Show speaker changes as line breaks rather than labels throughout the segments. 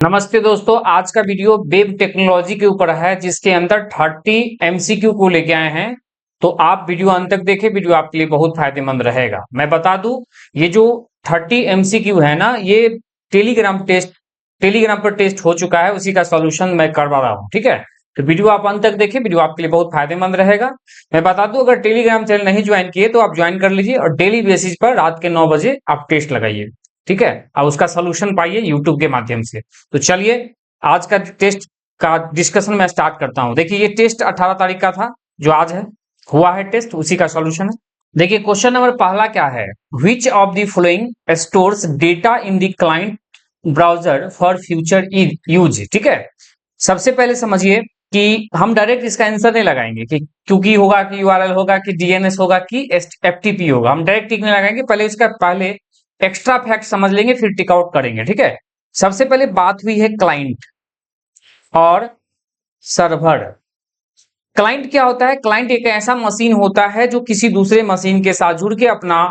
नमस्ते दोस्तों, आज का वीडियो वेब टेक्नोलॉजी के ऊपर है जिसके अंदर 30 एमसीक्यू को लेके आए हैं। तो आप वीडियो अंत तक देखें, वीडियो आपके लिए बहुत फायदेमंद रहेगा। मैं बता दूं, ये जो 30 एमसीक्यू है ना, ये टेलीग्राम पर टेस्ट हो चुका है, उसी का सॉल्यूशन मैं करवा रहा हूँ। ठीक है, तो वीडियो आप अंत तक देखें, वीडियो आपके लिए बहुत फायदेमंद रहेगा। मैं बता दूं, अगर टेलीग्राम चैनल नहीं ज्वाइन किए तो आप ज्वाइन कर लीजिए और डेली बेसिस पर रात के 9 बजे आप टेस्ट लगाइए। ठीक है, अब उसका सोल्यूशन पाइए यूट्यूब के माध्यम से। तो चलिए आज का टेस्ट का डिस्कशन मैं स्टार्ट करता हूं। देखिए, ये टेस्ट 18 तारीख का था, जो आज है हुआ है टेस्ट, उसी का सॉल्यूशन है। देखिए, क्वेश्चन नंबर पहला क्या है, which of the following stores data in the client browser for future use. ठीक है, सबसे पहले समझिए कि हम डायरेक्ट इसका आंसर नहीं लगाएंगे कि क्योंकि होगा कि यूआरएल होगा कि डीएनएस होगा कि एफटीपी होगा, हम डायरेक्ट टिक नहीं लगाएंगे। पहले इसका एक्स्ट्रा फैक्ट समझ लेंगे, फिर टिक आउट करेंगे। ठीक है, सबसे पहले बात हुई है क्लाइंट और सर्वर। क्लाइंट क्या होता है? क्लाइंट एक ऐसा मशीन होता है जो किसी दूसरे मशीन के साथ जुड़ के अपना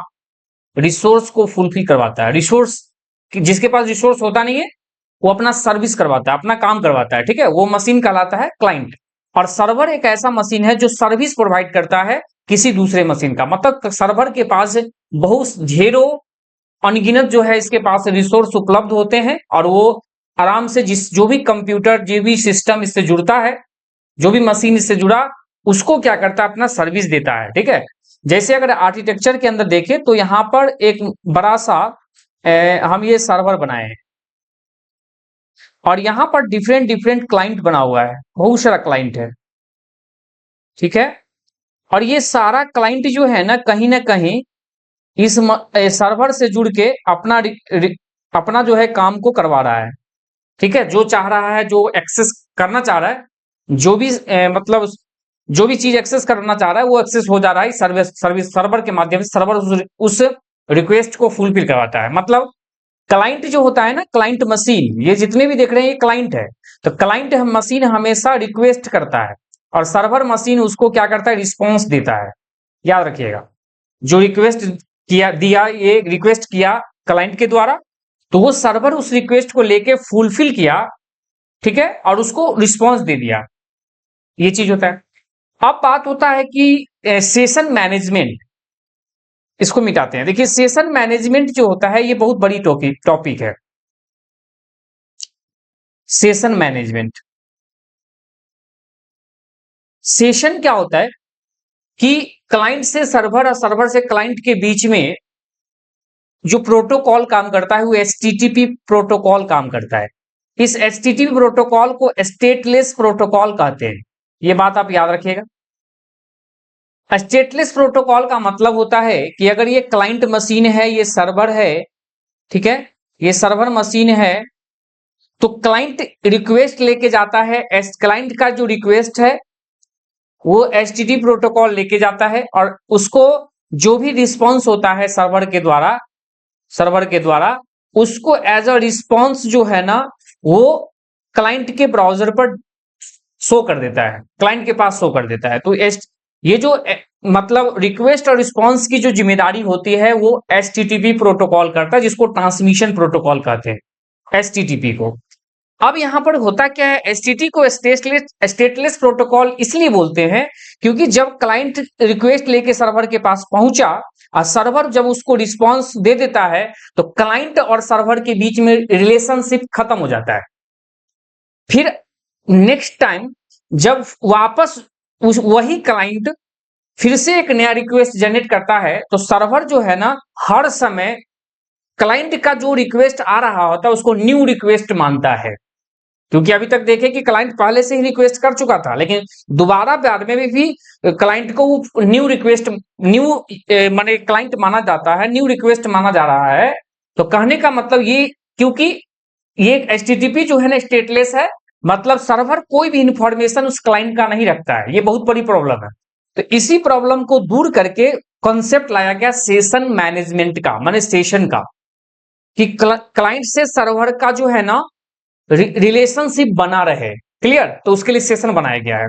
रिसोर्स को फुलफिल करवाता है। रिसोर्स, जिसके पास रिसोर्स होता नहीं है वो अपना सर्विस करवाता है, अपना काम करवाता है। ठीक है, वो मशीन कहलाता है क्लाइंट। और सर्वर एक ऐसा मशीन है जो सर्विस प्रोवाइड करता है किसी दूसरे मशीन का। मतलब सर्वर के पास बहुत ढेरों अनगिनत जो है इसके पास रिसोर्स उपलब्ध होते हैं और वो आराम से जो भी कंप्यूटर, जो भी सिस्टम इससे जुड़ता है, जो भी मशीन इससे जुड़ा, उसको क्या करता है, अपना सर्विस देता है। ठीक है, जैसे अगर आर्किटेक्चर के अंदर देखें तो यहां पर एक बड़ा सा हम ये सर्वर बनाए हैं और यहां पर डिफरेंट डिफरेंट क्लाइंट बना हुआ है, बहुत सारा क्लाइंट है। ठीक है, और ये सारा क्लाइंट जो है ना कहीं इस सर्वर से जुड़ के अपना जो है काम को करवा रहा है। ठीक है, जो चाह रहा है, जो एक्सेस करना चाह रहा है, जो भी मतलब जो भी चीज एक्सेस करना चाह रहा है वो एक्सेस हो जा रहा है सर्विस सर्वर के माध्यम से। सर्वर उस रिक्वेस्ट को फुलफिल करवाता है। मतलब क्लाइंट जो होता है ना, क्लाइंट मशीन, ये जितने भी देख रहे हैं ये क्लाइंट है। तो क्लाइंट मशीन हमेशा रिक्वेस्ट करता है और सर्वर मशीन उसको क्या करता है, रिस्पॉन्स देता है। याद रखिएगा, जो रिक्वेस्ट दिया, ये रिक्वेस्ट किया क्लाइंट के द्वारा, तो वो सर्वर उस रिक्वेस्ट को लेके फुलफिल किया। ठीक है, और उसको रिस्पॉन्स दे दिया, ये चीज होता है। अब बात होता है कि सेशन मैनेजमेंट, इसको मिटाते हैं। देखिए, सेशन मैनेजमेंट जो होता है ये बहुत बड़ी टॉपिक है। सेशन मैनेजमेंट, सेशन क्या होता है कि क्लाइंट से सर्वर और सर्वर से क्लाइंट के बीच में जो प्रोटोकॉल काम करता है वो एचटीटीपी प्रोटोकॉल काम करता है। इस एचटीटीपी प्रोटोकॉल को स्टेटलेस प्रोटोकॉल कहते हैं, ये बात आप याद रखिएगा। स्टेटलेस प्रोटोकॉल का मतलब होता है कि अगर ये क्लाइंट मशीन है, ये सर्वर है, ठीक है, ये सर्वर मशीन है, तो क्लाइंट रिक्वेस्ट लेके जाता है। क्लाइंट का जो रिक्वेस्ट है वो एचटीटीपी प्रोटोकॉल लेके जाता है और उसको जो भी रिस्पॉन्स होता है सर्वर के द्वारा उसको एज अ रिस्पॉन्स जो है ना, वो क्लाइंट के ब्राउजर पर शो कर देता है, क्लाइंट के पास शो कर देता है। तो ये जो मतलब रिक्वेस्ट और रिस्पॉन्स की जो जिम्मेदारी होती है वो एचटीटीपी प्रोटोकॉल करता है, जिसको ट्रांसमिशन प्रोटोकॉल कहते हैं, एचटीटीपी को। अब यहां पर होता क्या है, एचटीटीपी को स्टेटलेस प्रोटोकॉल इसलिए बोलते हैं क्योंकि जब क्लाइंट रिक्वेस्ट लेके सर्वर के पास पहुंचा और सर्वर जब उसको रिस्पॉन्स दे देता है तो क्लाइंट और सर्वर के बीच में रिलेशनशिप खत्म हो जाता है। फिर नेक्स्ट टाइम जब वापस वही क्लाइंट फिर से एक नया रिक्वेस्ट जनरेट करता है तो सर्वर जो है ना, हर समय क्लाइंट का जो रिक्वेस्ट आ रहा होता है उसको न्यू रिक्वेस्ट मानता है। क्योंकि अभी तक देखे कि क्लाइंट पहले से ही रिक्वेस्ट कर चुका था, लेकिन दोबारा बाद में भी क्लाइंट को वो न्यू रिक्वेस्ट, माने क्लाइंट माना जाता है, न्यू रिक्वेस्ट माना जा रहा है। तो कहने का मतलब ये, क्योंकि ये एचटीटीपी जो है ना स्टेटलेस है, मतलब सर्वर कोई भी इंफॉर्मेशन उस क्लाइंट का नहीं रखता है। ये बहुत बड़ी प्रॉब्लम है। तो इसी प्रॉब्लम को दूर करके कॉन्सेप्ट लाया गया सेशन मैनेजमेंट का, माने सेशन का, कि क्लाइंट से सर्वर का जो है ना रिलेशनशिप बना रहे। क्लियर? तो उसके लिए सेशन बनाया गया है।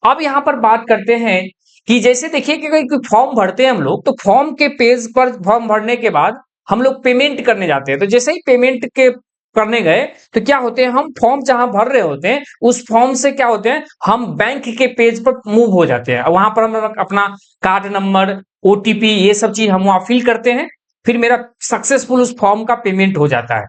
अब यहां पर बात करते हैं कि जैसे देखिए कि कोई फॉर्म भरते हैं हम लोग, तो फॉर्म के पेज पर फॉर्म भरने के बाद हम लोग पेमेंट करने जाते हैं। तो जैसे ही पेमेंट के करने गए तो क्या होते हैं, हम फॉर्म जहां भर रहे होते हैं उस फॉर्म से क्या होते हैं, हम बैंक के पेज पर मूव हो जाते हैं। वहां पर हम अपना कार्ड नंबर, ओटीपी, ये सब चीज हम वहां फिल करते हैं, फिर मेरा सक्सेसफुल उस फॉर्म का पेमेंट हो जाता है।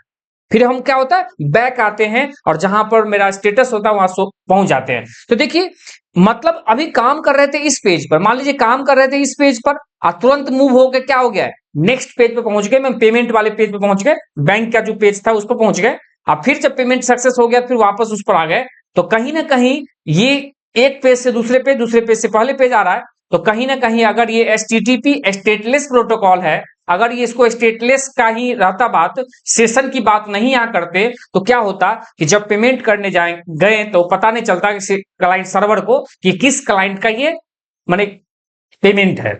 फिर हम क्या होता है, बैक आते हैं और जहां पर मेरा स्टेटस होता है वहां पहुंच जाते हैं। तो देखिए, मतलब अभी काम कर रहे थे इस पेज पर, मान लीजिए काम कर रहे थे इस पेज पर और तुरंत मूव होकर क्या हो गया है, नेक्स्ट पेज पे पहुंच गए, मैं पेमेंट वाले पेज पे पहुंच गए, बैंक का जो पेज था उस पर पहुंच गए। अब फिर जब पेमेंट सक्सेस हो गया फिर वापस उस पर आ गए, तो कहीं ना कहीं ये एक पेज से दूसरे पेज, दूसरे पेज से पहले पेज आ रहा है। तो कहीं ना कहीं अगर ये एचटीटीपी स्टेटलेस प्रोटोकॉल है, अगर ये इसको स्टेटलेस का ही रहता बात, सेशन की बात नहीं यहाँ करते, तो क्या होता कि जब पेमेंट करने जाए गए तो पता नहीं चलता कि क्लाइंट सर्वर को कि किस क्लाइंट का ये माने पेमेंट है।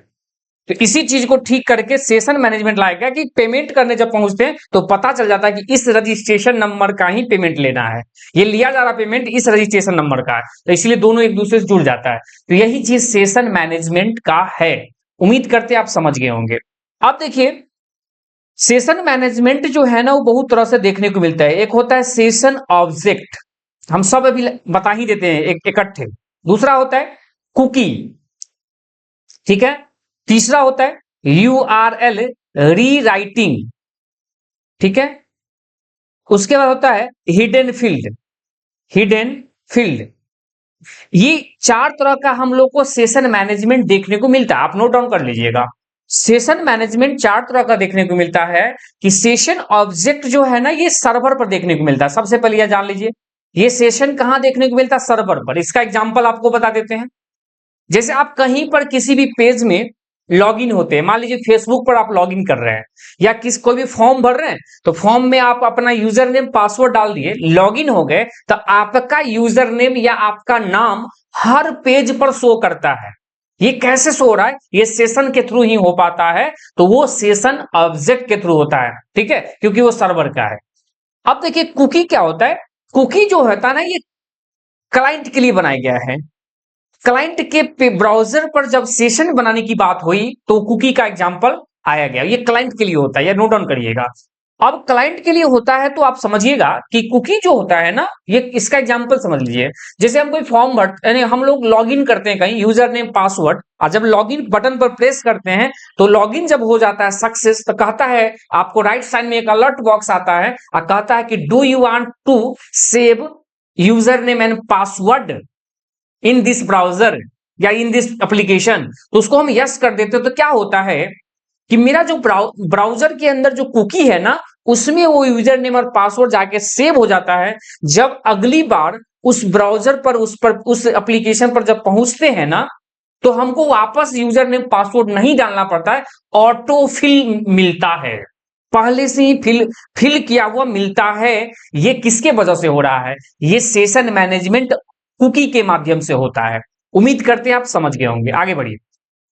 तो इसी चीज को ठीक करके सेशन मैनेजमेंट लाया गया कि पेमेंट करने जब पहुंचते हैं तो पता चल जाता है कि इस रजिस्ट्रेशन नंबर का ही पेमेंट लेना है, ये लिया जा रहा पेमेंट इस रजिस्ट्रेशन नंबर का है, तो इसलिए दोनों एक दूसरे से जुड़ जाता है। तो यही चीज सेशन मैनेजमेंट का है। उम्मीद करते आप समझ गए होंगे। अब देखिए, सेशन मैनेजमेंट जो है ना वो बहुत तरह से देखने को मिलता है। एक होता है सेशन ऑब्जेक्ट, हम सब अभी बता ही देते हैं एक इकट्ठे। दूसरा होता है कुकी, ठीक है। तीसरा होता है यूआरएल रीराइटिंग, ठीक है। उसके बाद होता है हिडन फील्ड, हिडन फील्ड। ये चार तरह का हम लोग को सेशन मैनेजमेंट देखने को मिलता है, आप नोट डाउन कर लीजिएगा। सेशन मैनेजमेंट चार तरह का देखने को मिलता है कि सेशन ऑब्जेक्ट जो है ना ये सर्वर पर देखने को मिलता है। सबसे पहले यह जान लीजिए, ये सेशन कहां देखने को मिलता है, सर्वर पर। इसका एग्जांपल आपको बता देते हैं। जैसे आप कहीं पर किसी भी पेज में लॉगिन होते हैं, मान लीजिए फेसबुक पर आप लॉगिन कर रहे हैं या कोई भी फॉर्म भर रहे हैं, तो फॉर्म में आप अपना यूजर नेम पासवर्ड डाल दिए, लॉगिन हो गए, तो आपका यूजर नेम या आपका नाम हर पेज पर शो करता है। ये कैसे शो हो रहा है, ये सेशन के थ्रू ही हो पाता है, तो वो सेशन ऑब्जेक्ट के थ्रू होता है, ठीक है, क्योंकि वो सर्वर का है। अब देखिए कुकी क्या होता है, कुकी जो होता है ना ये क्लाइंट के लिए बनाया गया है। क्लाइंट के ब्राउजर पर जब सेशन बनाने की बात हुई तो कुकी का एग्जांपल आया गया, ये क्लाइंट के लिए होता है, ये नोट डाउन करिएगा। अब क्लाइंट के लिए होता है तो आप समझिएगा कि कुकी जो होता है ना, ये इसका एग्जांपल समझ लीजिए। जैसे हम कोई फॉर्म भर, यानी हम लोग लॉगिन करते हैं कहीं, यूजर नेम पासवर्ड, और जब लॉगिन बटन पर प्रेस करते हैं तो लॉगिन जब हो जाता है सक्सेस, तो कहता है आपको राइट साइड में एक अलर्ट बॉक्स आता है और कहता है कि do you want to save user name and password in this browser या इन दिस एप्लीकेशन। तो उसको हम यस कर देते हैं, तो क्या होता है कि मेरा जो ब्राउजर के अंदर जो कुकी है ना उसमें वो यूजर नेम और पासवर्ड जाके सेव हो जाता है। जब अगली बार उस ब्राउजर पर उस एप्लीकेशन पर जब पहुंचते हैं ना, तो हमको वापस यूजर नेम पासवर्ड नहीं डालना पड़ता है, ऑटो फिल मिलता है, पहले से ही फिल किया हुआ मिलता है। ये किसके वजह से हो रहा है, ये सेशन मैनेजमेंट कुकी के माध्यम से होता है। उम्मीद करते हैं आप समझ गए होंगे। आगे बढ़िए,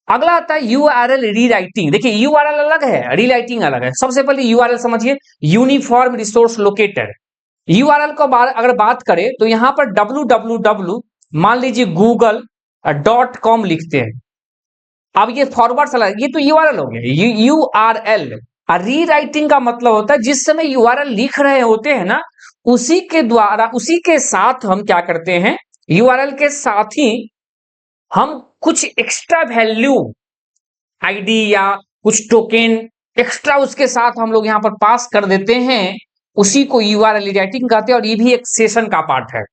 अगला आता है यूआरएल रीराइटिंग। देखिए यूआरएल अलग है, रीराइटिंग अलग है। सबसे पहले यूआरएल समझिए, यूनिफॉर्म रिसोर्स लोकेटर। यूआरएल को अगर बात करें तो यहां पर www मान लीजिए google.com लिखते हैं, अब ये फॉरवर्ड चला, ये तो यूआरएल हो गया यूआरएल। रीराइटिंग का मतलब होता है जिस समय यूआरएल लिख रहे होते हैं ना उसी के द्वारा, उसी के साथ हम क्या करते हैं, यूआरएल के साथ ही हम कुछ एक्स्ट्रा वैल्यू आईडी या कुछ टोकन एक्स्ट्रा उसके साथ हम लोग यहां पर पास कर देते हैं, उसी को यूआरएल रीराइटिंग कहते हैं, और ये भी एक सेशन का पार्ट है,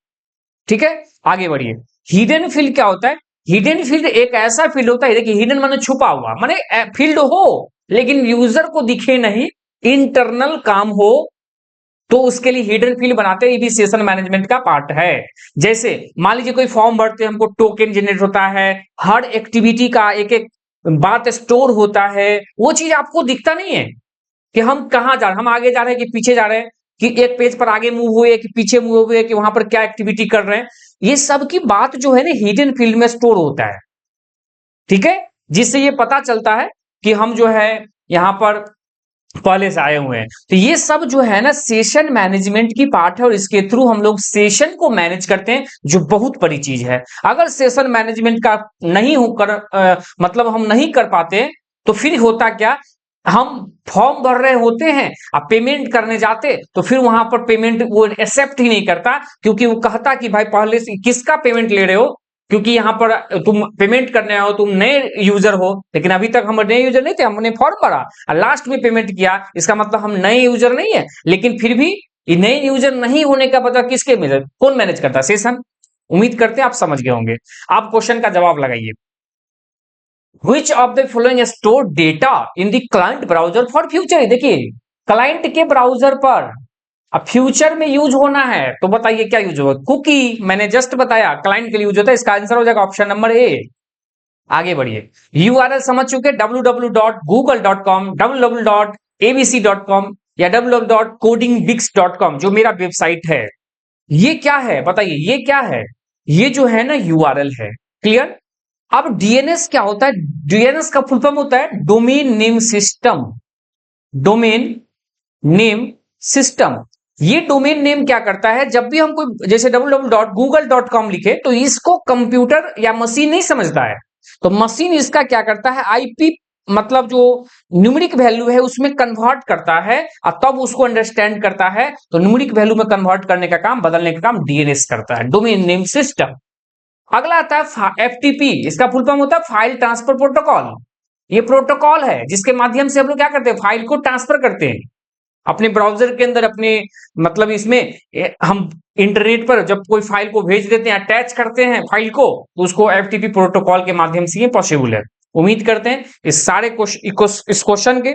ठीक है। आगे बढ़िए, हिडन फील्ड क्या होता है, हिडन फील्ड एक ऐसा फील्ड होता है, देखिए हिडन माने छुपा हुआ, माने फील्ड हो लेकिन यूजर को दिखे नहीं, इंटरनल काम हो, तो उसके लिए हिडन फील्ड बनाते हैं, ये भी सेशन मैनेजमेंट का पार्ट है। जैसे मान लीजिए कोई फॉर्म भरते हैं, हमको टोकन जनरेट होता है, हर एक्टिविटी का एक एक बात स्टोर होता है, वो चीज आपको दिखता नहीं है कि हम कहां जा रहे हैं, हम आगे जा रहे हैं कि पीछे जा रहे हैं, कि एक पेज पर आगे मूव हुए कि पीछे मूव हुए, कि वहां पर क्या एक्टिविटी कर रहे हैं, ये सब की बात जो है ना हिडन फील्ड में स्टोर होता है, ठीक है। जिससे ये पता चलता है कि हम जो है यहां पर पहले से आए हुए हैं। तो ये सब जो है ना सेशन मैनेजमेंट की पार्ट है, और इसके थ्रू हम लोग सेशन को मैनेज करते हैं, जो बहुत बड़ी चीज है। अगर सेशन मैनेजमेंट का नहीं होकर मतलब हम नहीं कर पाते तो फिर होता क्या, हम फॉर्म भर रहे होते हैं, अब पेमेंट करने जाते तो फिर वहां पर पेमेंट वो एक्सेप्ट ही नहीं करता, क्योंकि वो कहता कि भाई पहले से किसका पेमेंट ले रहे हो, क्योंकि यहाँ पर तुम पेमेंट करने आओ, तुम नए यूजर हो, लेकिन अभी तक हम नए यूजर नहीं थे, हमने फॉर्म भरा और लास्ट में पेमेंट किया, इसका मतलब हम नए यूजर नहीं है। लेकिन फिर भी ये नए यूजर नहीं होने का पता किसके मैनेज, कौन मैनेज करता है? सेशन। उम्मीद करते हैं आप समझ गए होंगे। आप क्वेश्चन का जवाब लगाइए। Which of the following store data in the client browser for future? देखिए क्लाइंट के ब्राउजर पर अब फ्यूचर में यूज होना है, तो बताइए क्या यूज होगा? कुकी, मैंने जस्ट बताया क्लाइंट के लिए यूज होता है, इसका आंसर हो जाएगा ऑप्शन नंबर ए। आगे बढ़िए। यूआरएल समझ चुके, www.google.com, www.abc.com या www.codingbix.com जो मेरा वेबसाइट है। ये क्या है बताइए, ये क्या है? ये जो है ना यूआरएल है। क्लियर? अब डीएनएस क्या होता है? डीएनएस का फुल फॉर्म होता है domain name system. Domain name system. ये डोमेन नेम क्या करता है? जब भी हम कोई जैसे www.google.com लिखे तो इसको कंप्यूटर या मशीन नहीं समझता है, तो मशीन इसका क्या करता है? आईपी मतलब जो न्यूमेरिक वैल्यू है उसमें कन्वर्ट करता है और तब उसको अंडरस्टैंड करता है, तो न्यूमेरिक वैल्यू में कन्वर्ट करने का काम, बदलने का काम डीएनएस करता है, डोमेन नेम सिस्टम। अगला आता है एफटीपी, इसका फुल फॉर्म होता है फाइल ट्रांसफर प्रोटोकॉल। ये प्रोटोकॉल है जिसके माध्यम से हम लोग क्या करते हैं? फाइल को ट्रांसफर करते हैं अपने ब्राउजर के अंदर, अपने मतलब इसमें हम इंटरनेट पर जब कोई फाइल को भेज देते हैं, अटैच करते हैं फाइल को, तो उसको एफटीपी प्रोटोकॉल के माध्यम से ये पॉसिबल है। उम्मीद करते हैं इस सारे इस क्वेश्चन के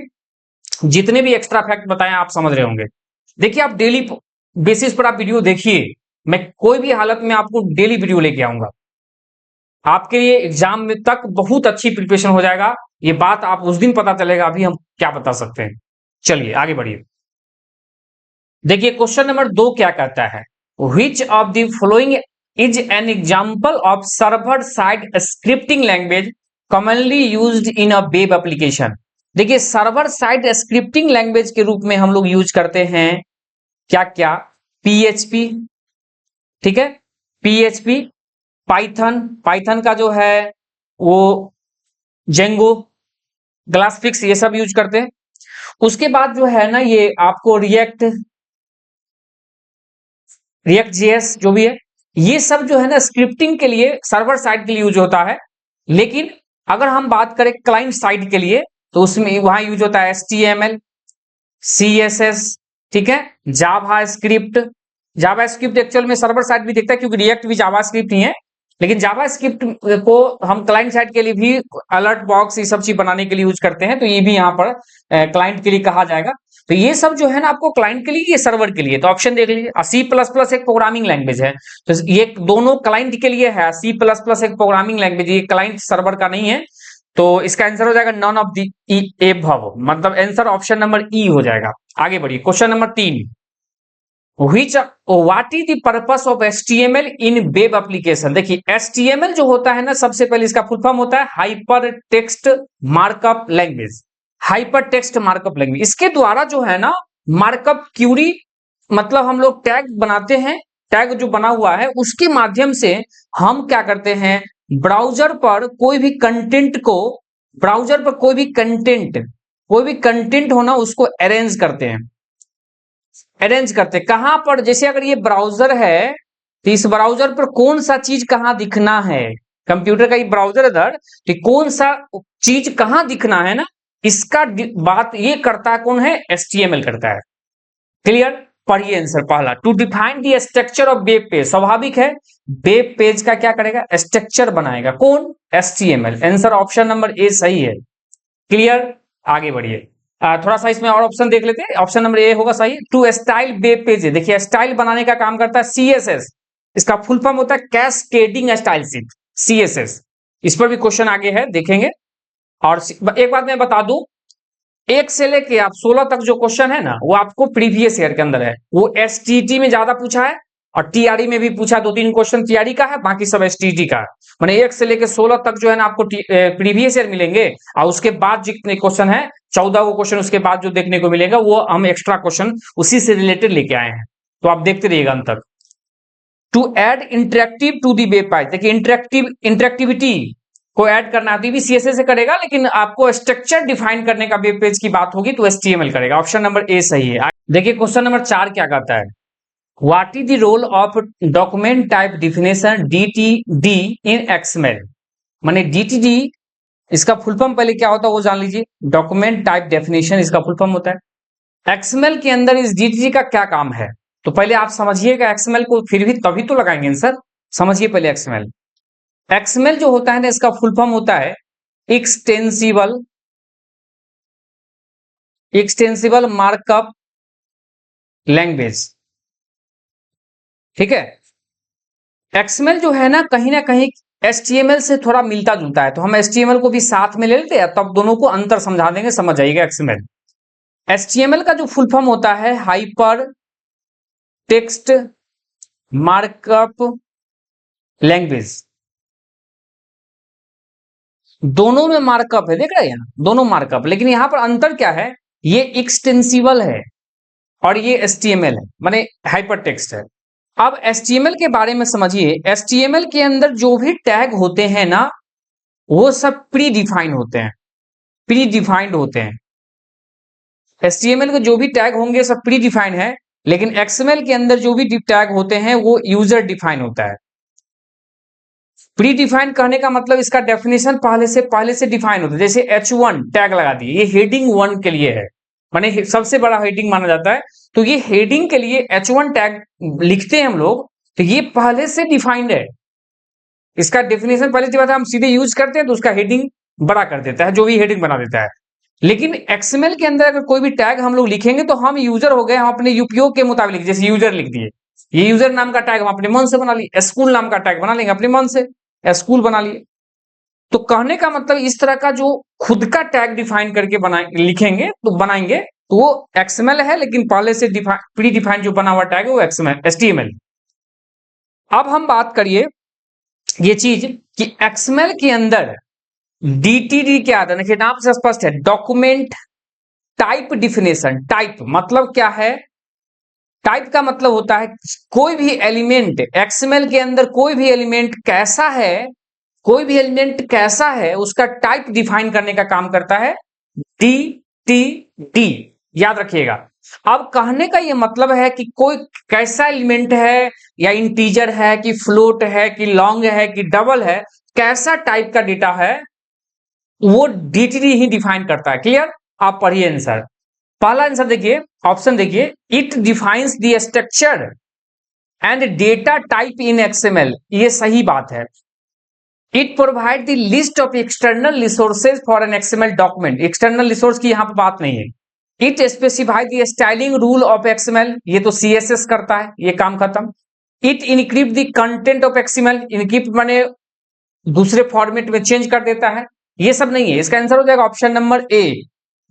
जितने भी एक्स्ट्रा फैक्ट बताएं आप समझ रहे होंगे। देखिए आप डेली बेसिस पर आप वीडियो देखिए, मैं कोई भी हालत में आपको डेली वीडियो लेके आऊंगा, आपके लिए एग्जाम में तक बहुत अच्छी प्रिपरेशन हो जाएगा। ये बात आप उस दिन पता चलेगा, अभी हम क्या बता सकते हैं। चलिए आगे बढ़िए। देखिए क्वेश्चन नंबर 2 क्या कहता है? Which of the following is an example of server side scripting language commonly used in a web application. देखिए सर्वर साइड स्क्रिप्टिंग लैंग्वेज के रूप में हम लोग यूज करते हैं क्या क्या? पीएचपी, ठीक है, पीएचपी, पाइथन, पाइथन का जो है वो जेंगो, ग्लासफिक्स, ये सब यूज करते हैं। उसके बाद जो है ना ये आपको रिएक्ट जेएस जो भी है, ये सब जो है ना स्क्रिप्टिंग के लिए सर्वर साइड के लिए यूज होता है। लेकिन अगर हम बात करें क्लाइंट साइड के लिए तो उसमें वहां यूज होता है एचटीएमएल, सीएसएस, ठीक है, जावा स्क्रिप्ट। जावा स्क्रिप्ट एक्चुअल में सर्वर साइड भी देखता है क्योंकि रिएक्ट भी जावा स्क्रिप्ट ही है, लेकिन जावा स्क्रिप्ट को हम क्लाइंट साइड के लिए भी अलर्ट बॉक्स ये सब चीज बनाने के लिए यूज करते हैं, तो ये भी यहाँ पर क्लाइंट के लिए कहा जाएगा। तो ये सब जो है ना आपको क्लाइंट के लिए, ये सर्वर के लिए। तो ऑप्शन देख लीजिए, सी प्लस प्लस एक प्रोग्रामिंग लैंग्वेज है, तो ये दोनों क्लाइंट के लिए है। सी प्लस प्लस एक प्रोग्रामिंग लैंग्वेज, ये क्लाइंट सर्वर का नहीं है, तो इसका आंसर हो जाएगा नॉन ऑफ द एबव, मतलब आंसर ऑप्शन नंबर ई हो जाएगा। आगे बढ़िए question number 3, what is the purpose of HTML in web application. देखिए एचटीएमएल जो होता है ना, सबसे पहले इसका फुल फॉर्म होता है hyper text markup language. Hyper text markup language, इसके द्वारा जो है ना मार्कअप क्यूरी, मतलब हम लोग टैग बनाते हैं, टैग जो बना हुआ है उसके माध्यम से हम क्या करते हैं, ब्राउजर पर कोई भी कंटेंट को, ब्राउजर पर कोई भी कंटेंट होना उसको अरेंज करते हैं। अरेंज करते कहां पर? जैसे अगर ये ब्राउजर है तो इस ब्राउजर पर कौन सा चीज कहां दिखना है, कंप्यूटर का ये ब्राउजर इधर, तो कौन सा चीज कहां दिखना है ना, इसका बात ये करता है कौन है? एचटीएमएल करता है। क्लियर? पढ़िए आंसर पहला, to define the structure of web page. स्वाभाविक है वेब पेज का क्या करेगा? स्ट्रक्चर बनाएगा कौन? एचटीएमएल। आंसर ऑप्शन नंबर ए सही है। क्लियर? आगे बढ़िए। थोड़ा सा इसमें और ऑप्शन देख लेते हैं, ऑप्शन नंबर ए होगा सही। टू स्टाइल वेब पेज, देखिए स्टाइल बनाने का काम करता है सीएसएस, इसका फुल फॉर्म होता है कैस्केडिंग स्टाइलशिप, सीएसएस। इस पर भी क्वेश्चन आगे है, देखेंगे। और एक बात मैं बता दूं, 1 से लेके आप 16 तक जो क्वेश्चन है ना वो आपको प्रीवियस ईयर के अंदर है, वो एसटीटी में ज्यादा पूछा है और टीआरई में भी पूछा, 2-3 क्वेश्चन टीआरई का है, बाकी सब एसटीटी का है। मैंने 1 से लेके 16 तक जो है ना आपको प्रीवियस ईयर मिलेंगे, और उसके बाद जितने क्वेश्चन है 14 वो क्वेश्चन उसके बाद जो देखने को मिलेगा वो हम एक्स्ट्रा क्वेश्चन उसी से रिलेटेड लेके आए हैं, तो आप देखते रहिएगा अंत तक। To add interactive to the web page, देखिए इंटरेक्टिविटी को ऐड करना है तो भी CSS से करेगा, लेकिन आपको स्ट्रक्चर डिफाइन करने का वेब पेज की बात होगी तो HTML करेगा। ऑप्शन नंबर ए सही है। देखिए क्वेश्चन नंबर 4 क्या कहता है, what is the role of document type definition DTD in XML। माने DTD इसका फुल फॉर्म पहले क्या होता है वो जान लीजिए। डॉक्यूमेंट टाइप डेफिनेशन इसका फुल फॉर्म होता है। XML के अंदर इस DTD का क्या काम है, तो पहले आप समझिएगा XML को, फिर भी तभी तो लगाएंगे आंसर। समझिए पहले XML। XML जो होता है ना, इसका फुल फॉर्म होता है एक्सटेंसिबल मार्कअप लैंग्वेज। ठीक है, XML जो है ना कहीं HTML से थोड़ा मिलता जुलता है, तो हम HTML को भी साथ में ले लेते हैं, तब दोनों को अंतर समझा देंगे, समझ आइएगा। XML HTML का जो फुल फॉर्म होता है हाइपर टेक्स्ट मार्कअप लैंग्वेज। दोनों में मार्कअप है, देख रहे हैं यहाँ दोनों मार्कअप, लेकिन यहां पर अंतर क्या है, ये एक्सटेंसिबल है और ये HTML है, माने हाइपर टेक्स्ट है। अब HTML के बारे में समझिए। HTML के अंदर जो भी टैग होते हैं ना, वो सब प्री डिफाइंड होते हैं, प्री डिफाइंड होते हैं। HTML के जो भी टैग होंगे सब प्री डिफाइंड है, लेकिन XML के अंदर जो भी टैग होते हैं वो यूजर डिफाइन होता है। प्री डिफाइन कहने का मतलब इसका डेफिनेशन पहले से डिफाइन होता है। जैसे H1 टैग लगा दिए, ये हेडिंग 1 के लिए है, माने सबसे बड़ा हेडिंग माना जाता है, तो ये हेडिंग के लिए H1 टैग लिखते हैं हम लोग, तो ये पहले से डिफाइंड है। इसका डेफिनेशन पहले से हम सीधे यूज करते हैं तो उसका हेडिंग बड़ा कर देता है, जो भी हेडिंग बना देता है। लेकिन XML के अंदर अगर कोई भी टैग हम लोग लिखेंगे तो हम यूजर हो गए, हम अपने उपयोग के मुताबिक, जैसे यूजर लिख दिए, ये यूजर नाम का टैग हम अपने मन से बना लिए, स्कूल नाम का टैग बना लेंगे अपने मन से, स्कूल बना लिए। तो कहने का मतलब इस तरह का जो खुद का टैग डिफाइन करके लिखेंगे तो बनाएंगे तो वो XML है, लेकिन पहले से प्री डिफाइन जो बना हुआ टैग है वो HTML। अब हम बात करिए ये चीज कि XML के अंदर DTD क्या आता है। देखिए नाम से स्पष्ट है, डॉक्यूमेंट टाइप डिफिनेशन। टाइप मतलब क्या है, टाइप का मतलब होता है कोई भी एलिमेंट, XML के अंदर कोई भी एलिमेंट कैसा है, कोई भी एलिमेंट कैसा है उसका टाइप डिफाइन करने का काम करता है DTD। याद रखिएगा। अब कहने का ये मतलब है कि कोई कैसा एलिमेंट है, या इंटीजर है कि फ्लोट है कि लॉन्ग है कि डबल है, कैसा टाइप का डेटा है वो DTD ही डिफाइन करता है। क्लियर। आप पढ़िए आंसर। पहला आंसर देखिए, ऑप्शन देखिए, it defines the structure and data type in XML। ये सही बात है। It provide the list of external resources for an XML document. External resource की यहां पर बात नहीं है। It specify the styling rule of XML। ये तो CSS करता है, ये काम खत्म। It encrypt the content of XML। Encrypt माने दूसरे फॉर्मेट में चेंज कर देता है, ये सब नहीं है। इसका आंसर हो जाएगा ऑप्शन नंबर ए,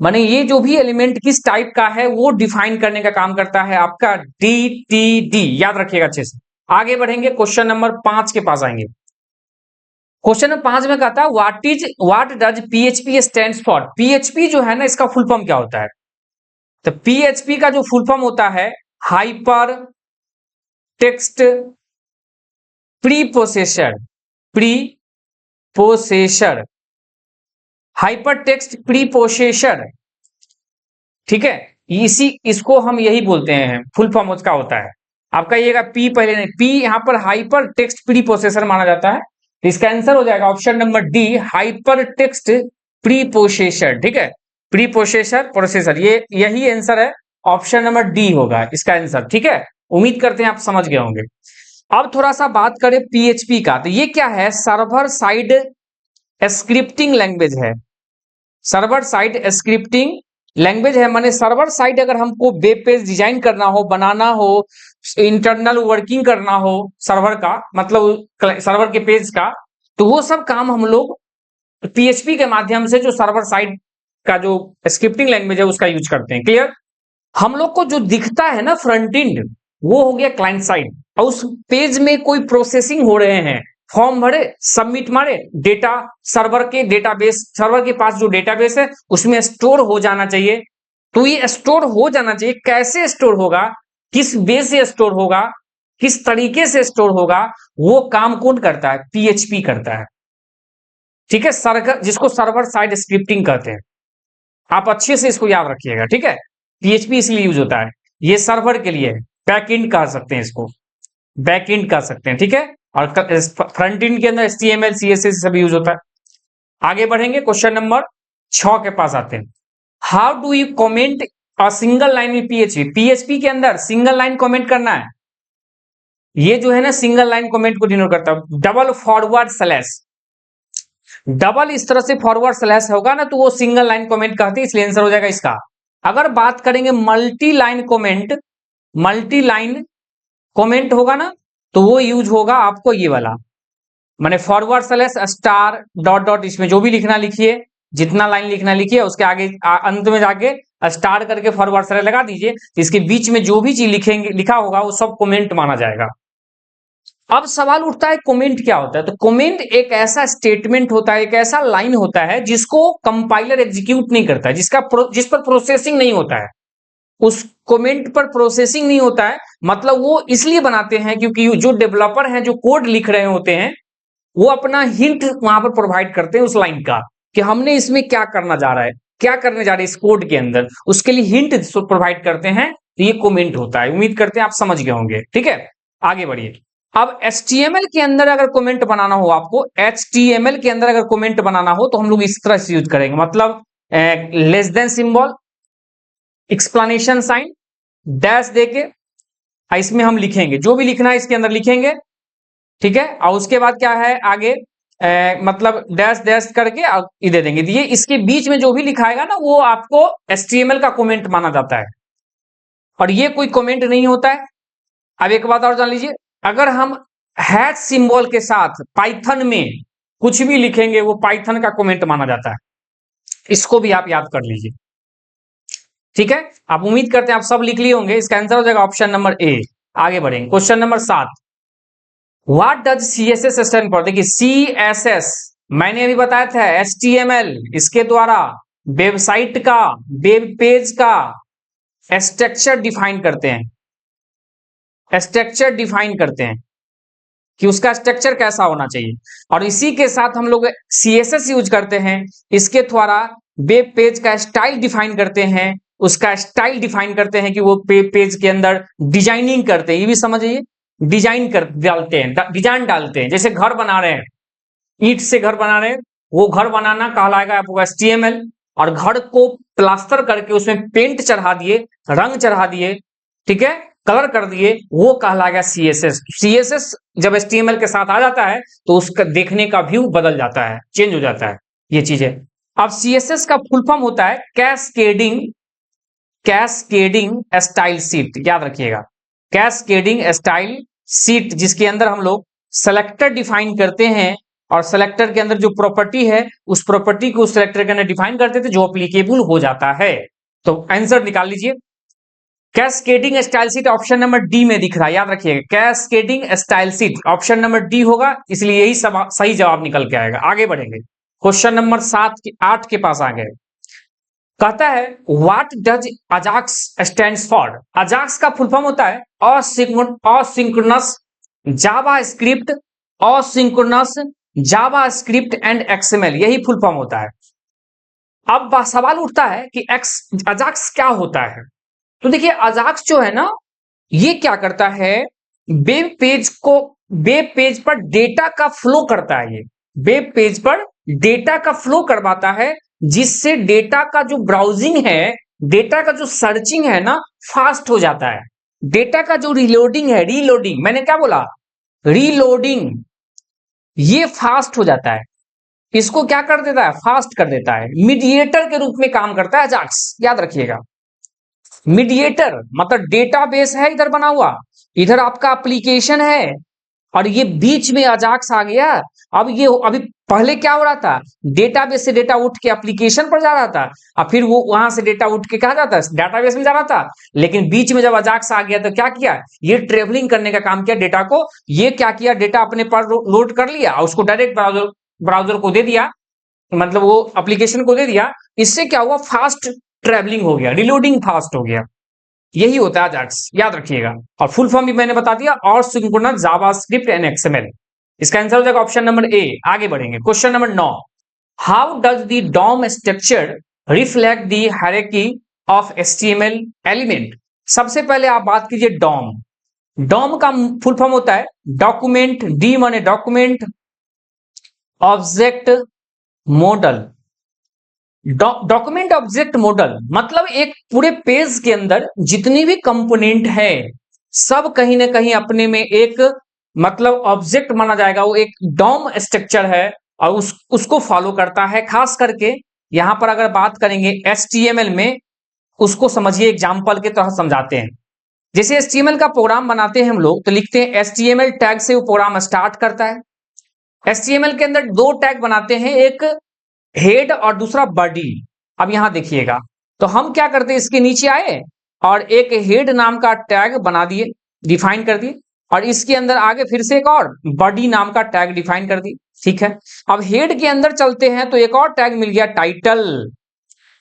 माने ये जो भी एलिमेंट किस टाइप का है वो डिफाइन करने का काम करता है आपका DTD। याद रखिएगा अच्छे से। आगे बढ़ेंगे, क्वेश्चन नंबर 5 के पास आएंगे। क्वेश्चन नंबर 5 में कहता है what does PHP stands for. PHP जो है ना, इसका फुल फॉर्म क्या होता है, तो PHP का जो फुल फॉर्म होता है hyper text preprocessor. Preprocessor, hyper text preprocessor. ठीक है, इसको हम यही बोलते हैं, फुल फॉर्म उसका होता है आपका ये पी, पहले नहीं, पी यहां पर हाइपर टेक्स्ट प्री प्रोसेसर माना जाता है। इसका आंसर हो जाएगा option number D, hyper text pre processor. ठीक है, प्री प्रोसेसर प्रोसेसर, ये यही आंसर है, ऑप्शन नंबर डी होगा इसका आंसर। ठीक है, उम्मीद करते हैं आप समझ गए होंगे। अब थोड़ा सा बात करें PHP का, तो ये क्या है, सर्वर साइड स्क्रिप्टिंग लैंग्वेज है। सर्वर साइड स्क्रिप्टिंग लैंग्वेज है, माने सर्वर साइड अगर हमको वेब पेज डिजाइन करना हो, बनाना हो, इंटरनल वर्किंग करना हो सर्वर का, मतलब सर्वर के पेज का, तो वो सब काम हम लोग PHP के माध्यम से, जो सर्वर साइड का जो स्क्रिप्टिंग लैंग्वेज है उसका यूज करते हैं। क्लियर। हम लोग को जो दिखता है ना फ्रंट एंड, वो हो गया क्लाइंट साइड, और उस पेज में कोई प्रोसेसिंग हो रहे हैं, फॉर्म भरे, सबमिट मारे, डेटा सर्वर के डेटाबेस, सर्वर के पास जो डेटाबेस है उसमें स्टोर हो जाना चाहिए। तो ये स्टोर हो जाना चाहिए, कैसे स्टोर होगा, किस बेस से स्टोर होगा, किस तरीके से स्टोर होगा, वो काम कौन करता है, PHP करता है। ठीक है, सर्वर, जिसको सर्वर साइड स्क्रिप्टिंग कहते हैं। आप अच्छे से इसको याद रखिएगा, ठीक है। पीएचपी इसलिए यूज होता है, ये सर्वर के लिए है, बैकएंड कह सकते हैं इसको, बैकएंड कह सकते हैं, ठीक है। और फ्रंट एंड के अंदर HTML CSS सब यूज होता है। आगे बढ़ेंगे, क्वेश्चन नंबर 6 के पास आते हैं। How do you comment a single line में पीएचपी? पीएचपी के अंदर सिंगल लाइन कमेंट करना है, ये जो है ना सिंगल लाइन कमेंट को डिनोट करता है। डबल फॉरवर्ड स्लैश, डबल इस तरह से फॉरवर्ड स्लैश होगा ना तो वो सिंगल लाइन कमेंट कहते हैं, इसलिए आंसर हो जाएगा इसका। अगर बात करेंगे multi line comment, multi line comment होगा ना तो वो यूज होगा आपको ये वाला, माने forward slash star dot dot, इसमें जो भी लिखना लिखिए, जितना लाइन लिखना लिखिए, उसके आगे अंत में जाके स्टार करके फॉरवर्ड स्लैश लगा दीजिए। इसके बीच में जो भी चीज लिखेंगे लिखा होगा वो सब कमेंट माना जाएगा। अब सवाल उठता है कमेंट क्या होता है? तो कमेंट एक ऐसा स्टेटमेंट होता है, एक ऐसा लाइन होता है जिसको कंपाइलर एग्जीक्यूट नहीं करता है, जिस पर प्रोसेसिंग नहीं होता है। उस कमेंट पर प्रोसेसिंग नहीं होता है, मतलब वो इसलिए बनाते हैं क्योंकि जो डेवलपर हैं, जो कोड लिख रहे होते हैं, वो अपना हिंट वहां पर प्रोवाइड करते हैं उस लाइन का, कि हमने इसमें क्या करना जा रहा है, क्या करने जा रहे हैं इस कोड के अंदर, उसके लिए हिंट प्रोवाइड करते हैं, तो ये कमेंट होता है। उम्मीद करते हैं आप समझ गए होंगे, ठीक है। आगे बढ़िए। अब HTML के अंदर अगर कमेंट बनाना हो आपको, HTML के अंदर अगर कमेंट बनाना हो तो हम लोग इस तरह से यूज करेंगे, मतलब less than symbol, explanation sign, dash देके इसमें हम लिखेंगे, जो भी लिखना है इसके अंदर लिखेंगे, ठीक है। और उसके बाद क्या है आगे, मतलब डैश डैश करके ये दे देंगे। ये इसके बीच में जो भी लिखाएगा ना वो आपको HTML का कमेंट माना जाता है, और ये कोई कमेंट नहीं होता है। अब एक बात और जान लीजिए, अगर हम हैश सिंबल के साथ पाइथन में कुछ भी लिखेंगे वो पाइथन का कमेंट माना जाता है, इसको भी आप याद कर लीजिए, ठीक है। आप उम्मीद करते हैं आप सब लिख लिए होंगे, इसका आंसर हो जाएगा ऑप्शन नंबर ए। आगे बढ़ेंगे, question number 7, what does CSS stand for? देखिए CSS मैंने अभी बताया था HTML, इसके द्वारा वेबसाइट का, वेब पेज का स्ट्रक्चर डिफाइन करते हैं, स्ट्रक्चर डिफाइन करते हैं कि उसका स्ट्रक्चर कैसा होना चाहिए, और इसी के साथ हम लोग CSS यूज करते हैं, इसके द्वारा वेब पेज का स्टाइल डिफाइन करते हैं, उसका स्टाइल डिफाइन करते हैं कि वो पेज के अंदर डिजाइनिंग करते हैं, ये भी समझिए, डिजाइन कर डालते हैं, डिजाइन डालते हैं। जैसे घर बना रहे हैं, ईंट से घर बना रहे हैं, वो घर बनाना कहलाएगा आपको HTML, और घर को प्लास्टर करके उसमें पेंट चढ़ा दिए, रंग चढ़ा दिए, ठीक है, कलर कर दिए, वो कहलाएगा CSS। CSS जब HTML के साथ आ जाता है तो उसका देखने का व्यू बदल जाता है, चेंज हो जाता है, ये चीज है। अब CSS का फुल फॉर्म होता है कैस्केडिंग, कैस्केडिंग स्टाइल शीट, याद रखिएगा, कैस्केडिंग स्टाइल शीट, जिसके अंदर हम लोग सेलेक्टर डिफाइन करते हैं, और सेलेक्टर के अंदर जो प्रॉपर्टी है उस प्रॉपर्टी को उस सेलेक्टर के अंदर डिफाइन करते थे जो एप्लीकेबल हो जाता है। तो आंसर निकाल लीजिए, cascading style sheet option number D में दिख रहा है, याद रखिएगा, cascading style sheet option number D होगा, इसलिए यही सही जवाब निकल के आएगा। आगे बढ़ेंगे, क्वेश्चन नंबर 8 के पास आ गए। कहता है what does Ajax stands for? Ajax का फुल फॉर्म होता है asynchronous Java script, asynchronous Java script and XML, यही फुल फॉर्म होता है। अब सवाल उठता है कि अजाक्स क्या होता है? तो देखिए अजाक्स जो है ना, ये क्या करता है, वेब पेज पर डेटा का फ्लो करता है, ये वेब पेज पर डेटा का फ्लो करवाता है, जिससे डेटा का जो ब्राउजिंग है, डेटा का जो सर्चिंग है ना, फास्ट हो जाता है। डेटा का जो रीलोडिंग है, रीलोडिंग मैंने क्या बोला, रीलोडिंग, ये फास्ट हो जाता है। इसको क्या कर देता है, फास्ट कर देता है। मीडिएटर के रूप में काम करता है अजाक्स, याद रखिएगा। मीडिएटर मतलब डेटाबेस है इधर बना हुआ, इधर आपका एप्लीकेशन है, और ये बीच में अजाक्स आ गया। अब ये अभी पहले क्या हो रहा था, डेटाबेस से डेटा उठ के एप्लीकेशन पर जा रहा था, और फिर वो वहां से डेटा उठ के कहा जाता है डेटाबेस में जा रहा था। लेकिन बीच में जब अजाक्स आ गया तो क्या किया, ये ट्रेवलिंग करने का काम किया डेटा को। ये क्या किया, डेटा अपने पर लोड कर लिया और उसको डायरेक्ट ब्राउजर को दे दिया, मतलब वो एप्लीकेशन को दे दिया। इससे क्या हुआ, फास्ट ट्रेवलिंग हो गया, रिलोडिंग फास्ट हो गया। यही होता है अजाक्स, याद रखिएगा। और फुल फॉर्म भी मैंने बता दिया, और सिंक्रोनस जावास्क्रिप्ट एंड XML। इसका आंसर हो जाएगा ऑप्शन नंबर ए। आगे बढ़ेंगे, question number 9, how does the DOM structure reflect the hierarchy of HTML element. सबसे पहले आप बात कीजिए डॉम। डॉम का फुल फॉर्म होता है डॉक्यूमेंट, डी माने document object model. Document object model मतलब एक पूरे पेज के अंदर जितनी भी कंपोनेंट है सब कहीं ना कहीं अपने में एक मतलब ऑब्जेक्ट माना जाएगा, वो एक डॉम स्ट्रक्चर है और उसको फॉलो करता है। खास करके यहां पर अगर बात करेंगे HTML में, उसको समझिए एग्जाम्पल के तहत समझाते हैं। जैसे HTML का प्रोग्राम बनाते हैं हम लोग तो लिखते हैं HTML टैग से वो प्रोग्राम स्टार्ट करता है। HTML के अंदर दो टैग बनाते हैं, एक हेड और दूसरा बॉडी। अब यहां देखिएगा तो हम क्या करते हैं, इसके नीचे आए और एक हेड नाम का टैग बना दिए, डिफाइन कर दिए, और इसके अंदर आगे फिर से एक और बॉडी नाम का टैग डिफाइन कर दिए। ठीक है, अब हेड के अंदर चलते हैं तो एक और टैग मिल गया टाइटल।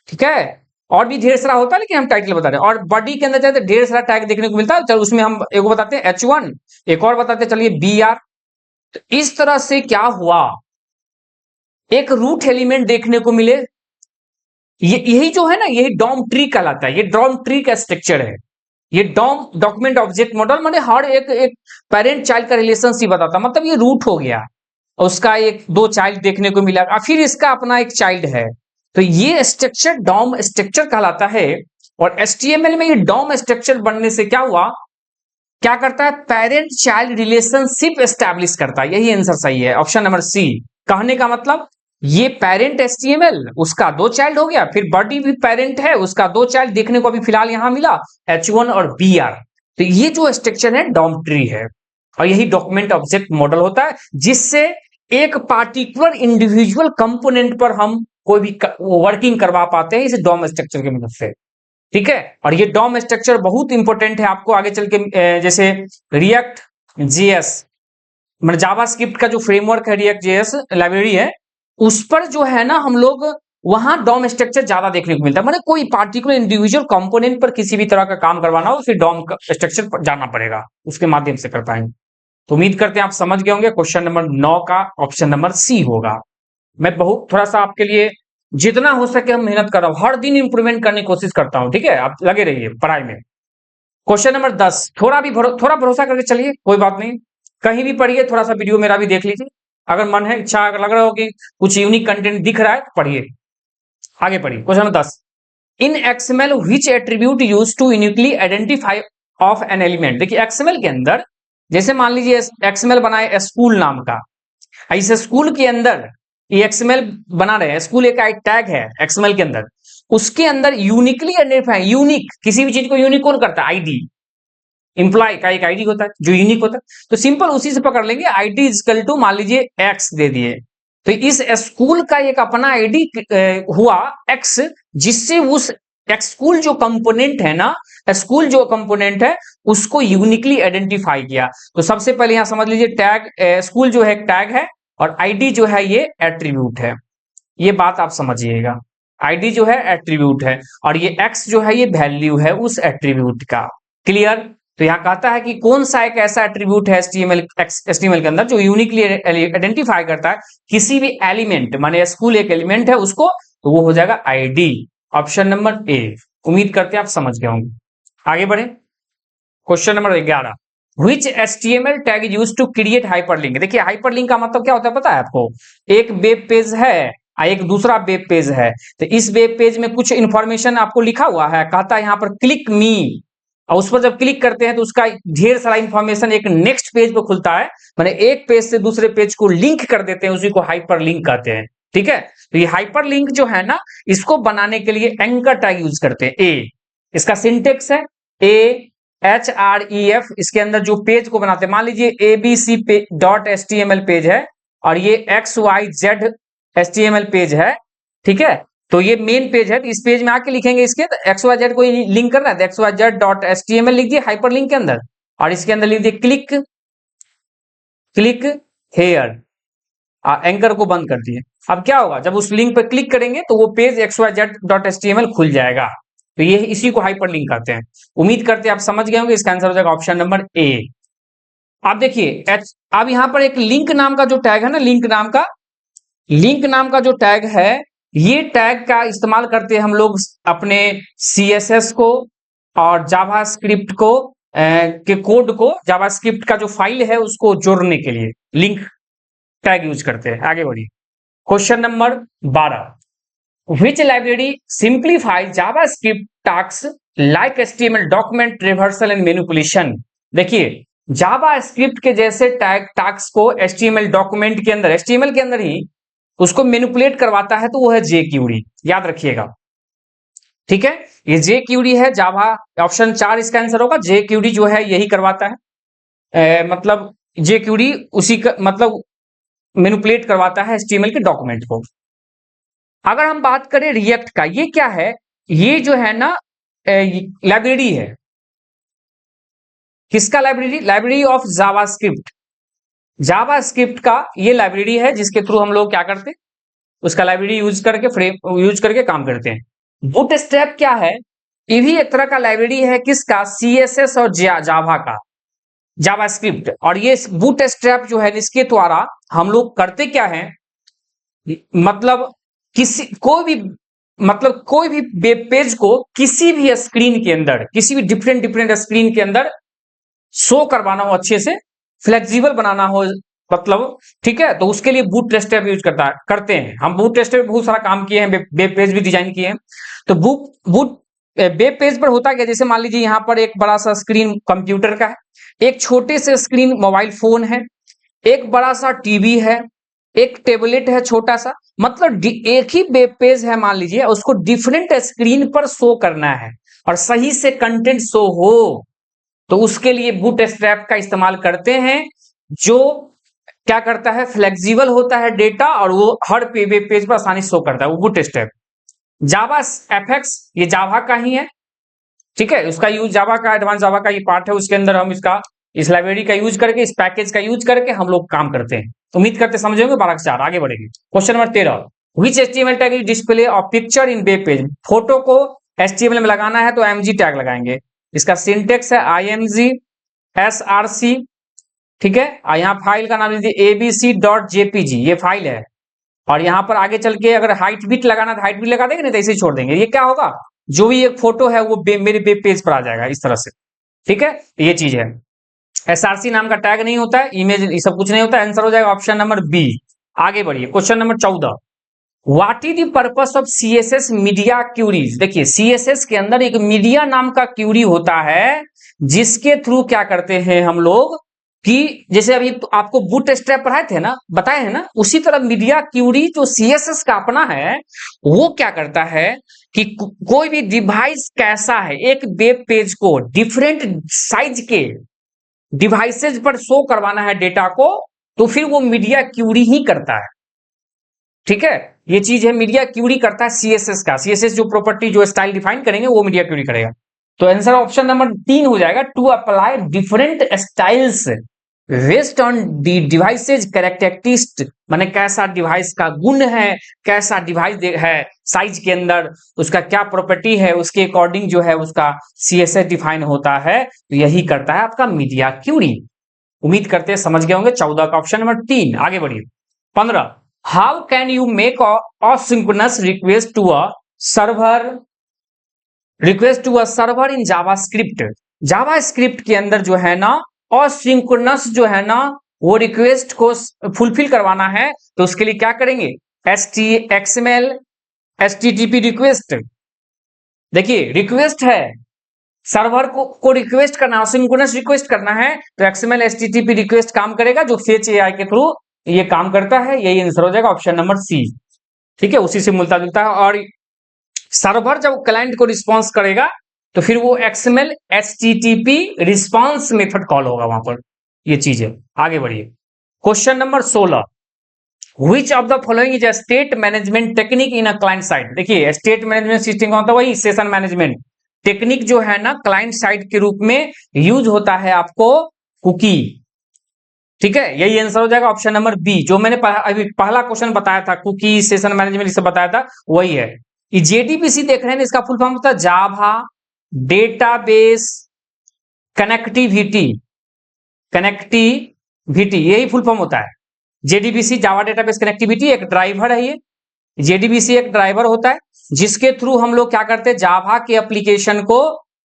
ठीक है, और भी ढेर सारा होता है लेकिन हम टाइटल बता रहे हैं। और बॉडी के अंदर जाते ढेर सारा टैग देखने को मिलता है, चलो उसमें हम एक बताते हैं H1, एक और बताते हैं चलिए BR। तो इस तरह से क्या हुआ, एक रूट एलिमेंट देखने को मिले। यही जो है ना, यही डॉम ट्री कहलाता है। ये डॉम ट्री का स्ट्रक्चर है। ये डॉम डॉक्यूमेंट ऑब्जेक्ट मॉडल माने हर एक पेरेंट चाइल्ड का रिलेशनशिप बताता, मतलब ये रूट हो गया, उसका एक दो चाइल्ड देखने को मिला और फिर इसका अपना एक चाइल्ड है। तो ये स्ट्रक्चर डॉम स्ट्रक्चर कहलाता है। और HTML में ये डॉम स्ट्रक्चर बनने से क्या हुआ, क्या करता है, पेरेंट चाइल्ड रिलेशनशिप एस्टैब्लिश करता है। यही आंसर सही है, ऑप्शन नंबर सी। कहने का मतलब ये पेरेंट HTML, उसका दो चाइल्ड हो गया, फिर बॉडी भी पेरेंट है, उसका दो चाइल्ड देखने को अभी फिलहाल यहां मिला H1 और BR। तो ये जो स्ट्रक्चर है डॉम ट्री है और यही डॉक्यूमेंट ऑब्जेक्ट मॉडल होता है, जिससे एक पार्टिकुलर इंडिविजुअल कंपोनेंट पर हम कोई भी वर्किंग करवा पाते हैं इस डॉम स्ट्रक्चर की मदद से। ठीक है, और ये डॉम स्ट्रक्चर बहुत इंपॉर्टेंट है आपको आगे चल के, जैसे रिएक्ट JS मतलब जावास्क्रिप्ट का जो फ्रेमवर्क है, रिएक्ट JS लाइब्रेरी है, उस पर जो है ना हम लोग वहां डॉम स्ट्रक्चर ज्यादा देखने को मिलता है। मतलब कोई पार्टिकुलर इंडिविजुअल कंपोनेंट पर किसी भी तरह का काम करवाना हो फिर डॉम स्ट्रक्चर पर जाना पड़ेगा, उसके माध्यम से कर पाएंगे। तो उम्मीद करते हैं आप समझ गए होंगे। क्वेश्चन नंबर 9 का ऑप्शन नंबर सी होगा। मैं बहुत थोड़ा सा आपके लिए जितना हो सके हम मेहनत कर रहा हूं, हर दिन इंप्रूवमेंट करने की कोशिश करता हूं। ठीक है, आप लगे रहिए पढ़ाई में। क्वेश्चन नंबर 10, थोड़ा भरोसा करके चलिए, कोई बात नहीं, कहीं भी पढ़िए, थोड़ा सा वीडियो मेरा भी देख लीजिए। अगर मन है, इच्छा अगर लग रहा हो कि कुछ यूनिक कंटेंट दिख रहा है तो पढ़िए, आगे पढ़िए। Question number 10, in XML which attribute use to uniquely identify of an element. देखिए XML के अंदर जैसे मान लीजिए XML बनाए स्कूल नाम का, इस स्कूल के अंदर ये XML बना रहे हैं, स्कूल एक टैग है XML के अंदर, उसके अंदर यूनिकली आइडेंटिफाई, यूनिक किसी भी चीज को यूनिक कौन करता है, आईडी। इंप्लॉय का एक आईडी होता है जो यूनिक होता है, तो सिंपल उसी से पकड़ लेंगे। आईडी इजकल टू मान लीजिए एक्स दे दिए, तो इस स्कूल का एक अपना आईडी हुआ एक्स, जिससे उस स्कूल जो कंपोनेंट है ना, स्कूल जो कंपोनेंट है उसको यूनिकली आइडेंटिफाई किया। तो सबसे पहले यहां समझ लीजिए टैग, स्कूल जो है टैग है और आईडी जो है ये एट्रीब्यूट है। ये बात आप समझिएगा, आईडी जो है एट्रीब्यूट है और ये एक्स जो है ये वैल्यू है उस एट्रीब्यूट का। क्लियर। तो यहां कहता है कि कौन सा एक ऐसा एट्रीब्यूट है HTML के अंदर जो यूनिकली आइडेंटिफाई करता है किसी भी एलिमेंट, माने स्कूल एक एलिमेंट है उसको, तो वो हो जाएगा आईडी, ऑप्शन नंबर ए। उम्मीद करते हैं आप समझ गए होंगे। आगे बढ़े। Question number 11, Which HTML tag is used to create hyperlink. देखिए हाइपरलिंक का मतलब क्या होता है पता है आपको, एक वेब पेज है एक दूसरा वेब पेज है, तो इस वेब पेज में कुछ इंफॉर्मेशन आपको लिखा हुआ है, कहता है यहां पर क्लिक मी, और उस पर जब क्लिक करते हैं तो उसका ढेर सारा इंफॉर्मेशन एक नेक्स्ट पेज पे खुलता है, माने एक पेज से दूसरे पेज को लिंक कर देते हैं, उसी को हाइपरलिंक कहते हैं। ठीक है, तो ये हाइपरलिंक जो है ना, इसको बनाने के लिए एंकर टैग यूज करते हैं। ए इसका सिंटेक्स है, AHREF, इसके अंदर जो पेज को बनाते हैं, मान लीजिए ABC.html पेज है और ये XYZ HTML पेज है। ठीक है, तो ये मेन पेज है, तो इस पेज में आके लिखेंगे इसके XYZ को लिंक करना है तो XYZ.html लिख दिए हाइपर लिंक के अंदर, और इसके अंदर लिख दिए क्लिक हेयर, एंकर को बंद कर दिए। अब क्या होगा, जब उस लिंक पर क्लिक करेंगे तो वो पेज XYZ.html खुल जाएगा। तो ये इसी को हाइपर लिंक कहते हैं। उम्मीद करते हैं आप समझ गए होंगे, इसका आंसर हो जाएगा ऑप्शन नंबर ए। आप देखिए अब यहां पर एक लिंक नाम का जो टैग है ना, लिंक नाम का, लिंक नाम का जो टैग है, ये टैग का इस्तेमाल करते हैं हम लोग अपने CSS को और जावास्क्रिप्ट को के कोड को, जावास्क्रिप्ट का जो फाइल है उसको जोड़ने के लिए लिंक टैग यूज करते हैं। आगे बढ़िए, question number 12, which library simplify JavaScript task like HTML document reversal and manipulation. देखिए, जावास्क्रिप्ट के जैसे टैग टास्क को HTML डॉक्यूमेंट के अंदर, HTML के अंदर ही उसको मैनिपुलेट करवाता है, तो वो है jQuery, याद रखिएगा। ठीक है, ये jQuery है जावा, ऑप्शन 4 इसका आंसर होगा। jQuery जो है यही करवाता है, मतलब jQuery उसी का मतलब मैनिपुलेट करवाता है HTML के डॉक्यूमेंट को। अगर हम बात करें रिएक्ट का, ये क्या है, ये जो है ना लाइब्रेरी है। किसका library? Library of JavaScript. JavaScript का ये लाइब्रेरी है जिसके थ्रू हम लोग क्या करते हैं, उसका लाइब्रेरी यूज करके फ्रेम यूज करके काम करते हैं। बूटस्ट्रैप क्या है? ये भी एक तरह का लाइब्रेरी है, किसका? CSS और जावा का, जावास्क्रिप्ट। और ये बूटस्ट्रैप जो है, इसके द्वारा हम लोग करते क्या है, मतलब कोई भी वेब पेज को किसी भी स्क्रीन के अंदर, किसी भी डिफरेंट स्क्रीन के अंदर शो करवाना हो, अच्छे से फ्लेक्सिबल बनाना हो, मतलब ठीक है, तो उसके लिए बूटस्ट्रैप यूज करते हैं हम। बूटस्ट्रैप बहुत सारा काम किए हैं, वेब पेज भी डिजाइन किए हैं। तो वेब पेज पर होता क्या, जैसे मान लीजिए यहां पर एक बड़ा सा स्क्रीन कंप्यूटर का है, एक छोटे से स्क्रीन मोबाइल फोन है, एक बड़ा सा टीवी है, एक टेबलेट है छोटा सा, मतलब एक ही वेब पेज है मान लीजिए, उसको डिफरेंट स्क्रीन पर शो करना है और सही से कंटेंट शो हो, तो उसके लिए बूटस्ट्रैप का इस्तेमाल करते हैं, जो क्या करता है, फ्लेक्सिबल होता है डेटा और वो हर वेब पेज पर आसानी से शो करता है, वो बूटस्ट्रैप। जावा एफएक्स, ये जावा का ही है, ठीक है, उसका यूज जावा का, एडवांस जावा का ये पार्ट है, उसके अंदर हम इस लाइब्रेरी का यूज करके, इस पैकेज का यूज करके हम लोग काम करते हैं। उम्मीद करते समझे होंगे। 12/4 आगे बढ़ेंगे। Question number 13, which HTML tag is display of picture in web page. Photo को HTML में लगाना है तो IMG टैग लगाएंगे। इसका सिंटेक्स है IMG SRC, ठीक है। और यहाँ फाइल का नाम लीजिए abc.jpg, ये फाइल है। और यहाँ पर आगे चल के अगर हाइट बीट लगाना तो हाइट बीट लगा देंगे, नहीं तो ऐसे ही छोड़ देंगे। ये क्या होगा, जो भी एक फोटो है वो मेरे वेब पेज पर आ जाएगा इस तरह से, ठीक है, ये चीज है। SRC नाम का टैग नहीं होता है, इमेज ये सब कुछ नहीं होता है। आंसर हो जाएगा ऑप्शन नंबर बी। आगे बढ़िए, question number 14, what is the purpose of CSS media queries. देखिए, CSS के अंदर एक मीडिया नाम का क्यूरी होता है, जिसके थ्रू क्या करते हैं हम लोग, कि जैसे अभी तो आपको बूटस्ट्रैप पढ़ाए थे ना, बताए हैं ना, उसी तरह मीडिया क्यूरी जो CSS का अपना है, वो क्या करता है कि कोई भी डिवाइस कैसा है, एक वेब पेज को डिफरेंट साइज के डिवाइसेज पर शो करवाना है डेटा को, तो फिर वो मीडिया क्यूरी ही करता है, ठीक है। ये चीज है, मीडिया क्यूरी करता है CSS का। CSS जो प्रॉपर्टी, जो स्टाइल डिफाइन करेंगे, वो मीडिया क्यूरी करेगा। तो आंसर ऑप्शन नंबर 3 हो जाएगा, to apply different styles based on the devices characteristic, माने कैसा डिवाइस का गुण है, कैसा डिवाइस है, साइज के अंदर उसका क्या प्रॉपर्टी है, उसके अकॉर्डिंग जो है उसका CSS डिफाइन होता है। तो यही करता है आपका मीडिया क्यूरी। उम्मीद करते हैं समझ गए होंगे। 14 का ऑप्शन नंबर 3। आगे बढ़िए, 15, how can you make asynchronous request to a server, in JavaScript. JavaScript के अंदर जो है ना, asynchronous जो है ना, वो रिक्वेस्ट को फुलफिल करवाना है, तो उसके लिए क्या करेंगे, XML HTTP रिक्वेस्ट। देखिए, रिक्वेस्ट है, सर्वर को रिक्वेस्ट करना, सिंक्रोनस रिक्वेस्ट करना है, तो XML HTTP रिक्वेस्ट काम करेगा, जो फेच AI के थ्रू ये काम करता है। यही आंसर हो जाएगा ऑप्शन नंबर सी, ठीक है, उसी से मिलता जुलता है। और सर्वर जब क्लाइंट को रिस्पॉन्स करेगा, तो फिर वो XML HTTP response method call होगा वहां पर, ये चीज है। आगे बढ़िए, question number 16, Which of the following is a state management technique in a client side। देखिए, स्टेट मैनेजमेंट सिस्टम का होता है वही सेशन मैनेजमेंट टेक्निक, जो है ना क्लाइंट साइड के रूप में यूज होता है आपको कुकी, ठीक है। यही आंसर हो जाएगा ऑप्शन नंबर बी, जो मैंने अभी पहला क्वेश्चन बताया था, कुकी सेशन मैनेजमेंट इसे बताया था, वही है। ये JDBC देख रहे हैं, इसका फुल फॉर्म होता है जावा डेटाबेस कनेक्टिविटी, यही फुल फॉर्म होता है। जेडीबीसी जावा डेटाबेस कनेक्टिविटी एक ड्राइवर है। ये जेडीबीसी एक ड्राइवर होता है जिसके थ्रू हम लोग क्या करते हैं, जावा के एप्लीकेशन को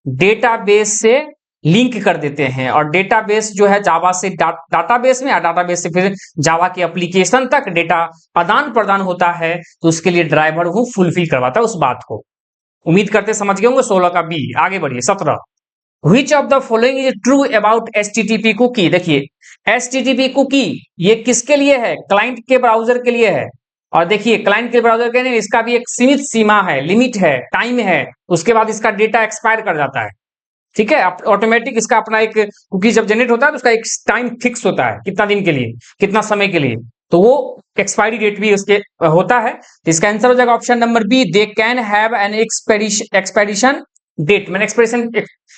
डेटाबेस से लिंक कर देते हैं और डेटाबेस जो है जावा से डाटाबेस में या डाटाबेस से फिर जावा के एप्लीकेशन तक डेटा आदान प्रदान होता है। तो उसके लिए ड्राइवर वो फुलफिल करवाता है उस बात को। उम्मीद करते समझ गए होंगे। 16 का बी। आगे बढ़िए 17। Which of the following is true about HTTP cookie? देखिए HTTP कुकी ये किसके लिए है, क्लाइंट के ब्राउजर के लिए है। और देखिए क्लाइंट के ब्राउजर के लिए इसका भी एक सीमित सीमा है, लिमिट है, टाइम है, उसके बाद इसका डेटा एक्सपायर कर जाता है। ठीक है, ऑटोमेटिक इसका अपना एक कुकी जब जनरेट होता है तो उसका एक टाइम फिक्स होता है, कितना दिन के लिए, कितना समय के लिए, तो वो एक्सपायरी डेट भी उसके होता है। इसका आंसर हो जाएगा option number B, they can have an expedition date. मैंने एक्सप्रेशन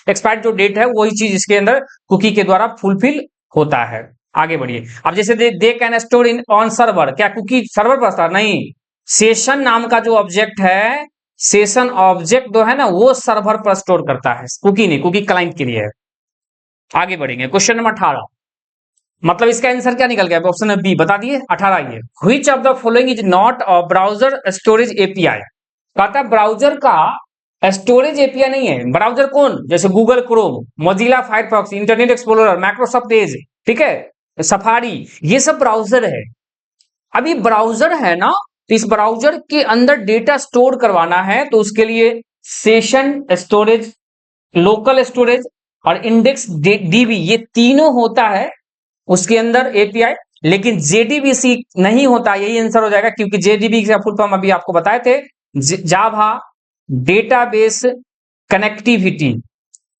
एक्सपायर्ड जो डेट है वही चीज इसके अंदर कुकी के द्वारा फुलफिल होता है। आगे बढ़िए। अब जैसे they can store in on server, क्या कुकी सर्वर पर था? नहीं, सेशन नाम का जो ऑब्जेक्ट है, सेशन ऑब्जेक्ट जो है ना वो सर्वर पर स्टोर करता है, कुकी नहीं, कुकी क्लाइंट के लिए है। आगे बढ़ेंगे क्वेश्चन नंबर 18। मतलब इसका आंसर क्या निकल गया, ऑप्शन बी बता दिए 18 ये। Which of the following is not a browser storage API? कहता है ब्राउजर का स्टोरेज एपीआई नहीं है। ब्राउजर कौन? जैसे Google Chrome, Mozilla Firefox, internet explorer, Microsoft Edge, ठीक है, सफारी, ये सब ब्राउजर है। अभी ब्राउजर है ना, तो इस ब्राउजर के अंदर डेटा स्टोर करवाना है तो उसके लिए सेशन स्टोरेज, लोकल स्टोरेज और इंडेक्स डीबी ये तीनों होता है उसके अंदर एपीआई, लेकिन जेडीबीसी नहीं होता। यही आंसर हो जाएगा क्योंकि जेडीबी का फुल फॉर्म अभी आपको बताए थे, जावा डेटाबेस कनेक्टिविटी,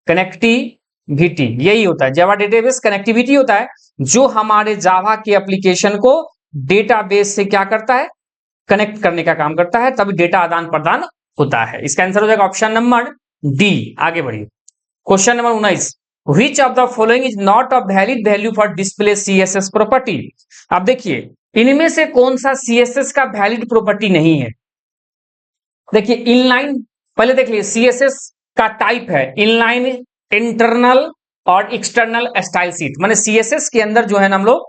कनेक्टिविटी यही होता है। जावा डेटाबेस कनेक्टिविटी होता है जो हमारे जावा के एप्लीकेशन को डेटाबेस से क्या करता है, कनेक्ट करने का काम करता है, तभी डेटा आदान प्रदान होता है। इसका आंसर हो जाएगा ऑप्शन नंबर डी। आगे बढ़िए question number 19। Which of the following is not a valid value for display CSS property? अब देखिए इनमें से कौन सा CSS का वैलिड प्रॉपर्टी नहीं है। देखिए इनलाइन, पहले देख लीजिए CSS का टाइप है इनलाइन, इंटरनल और एक्सटर्नल स्टाइल शीट। माने CSS के अंदर जो है ना हम लोग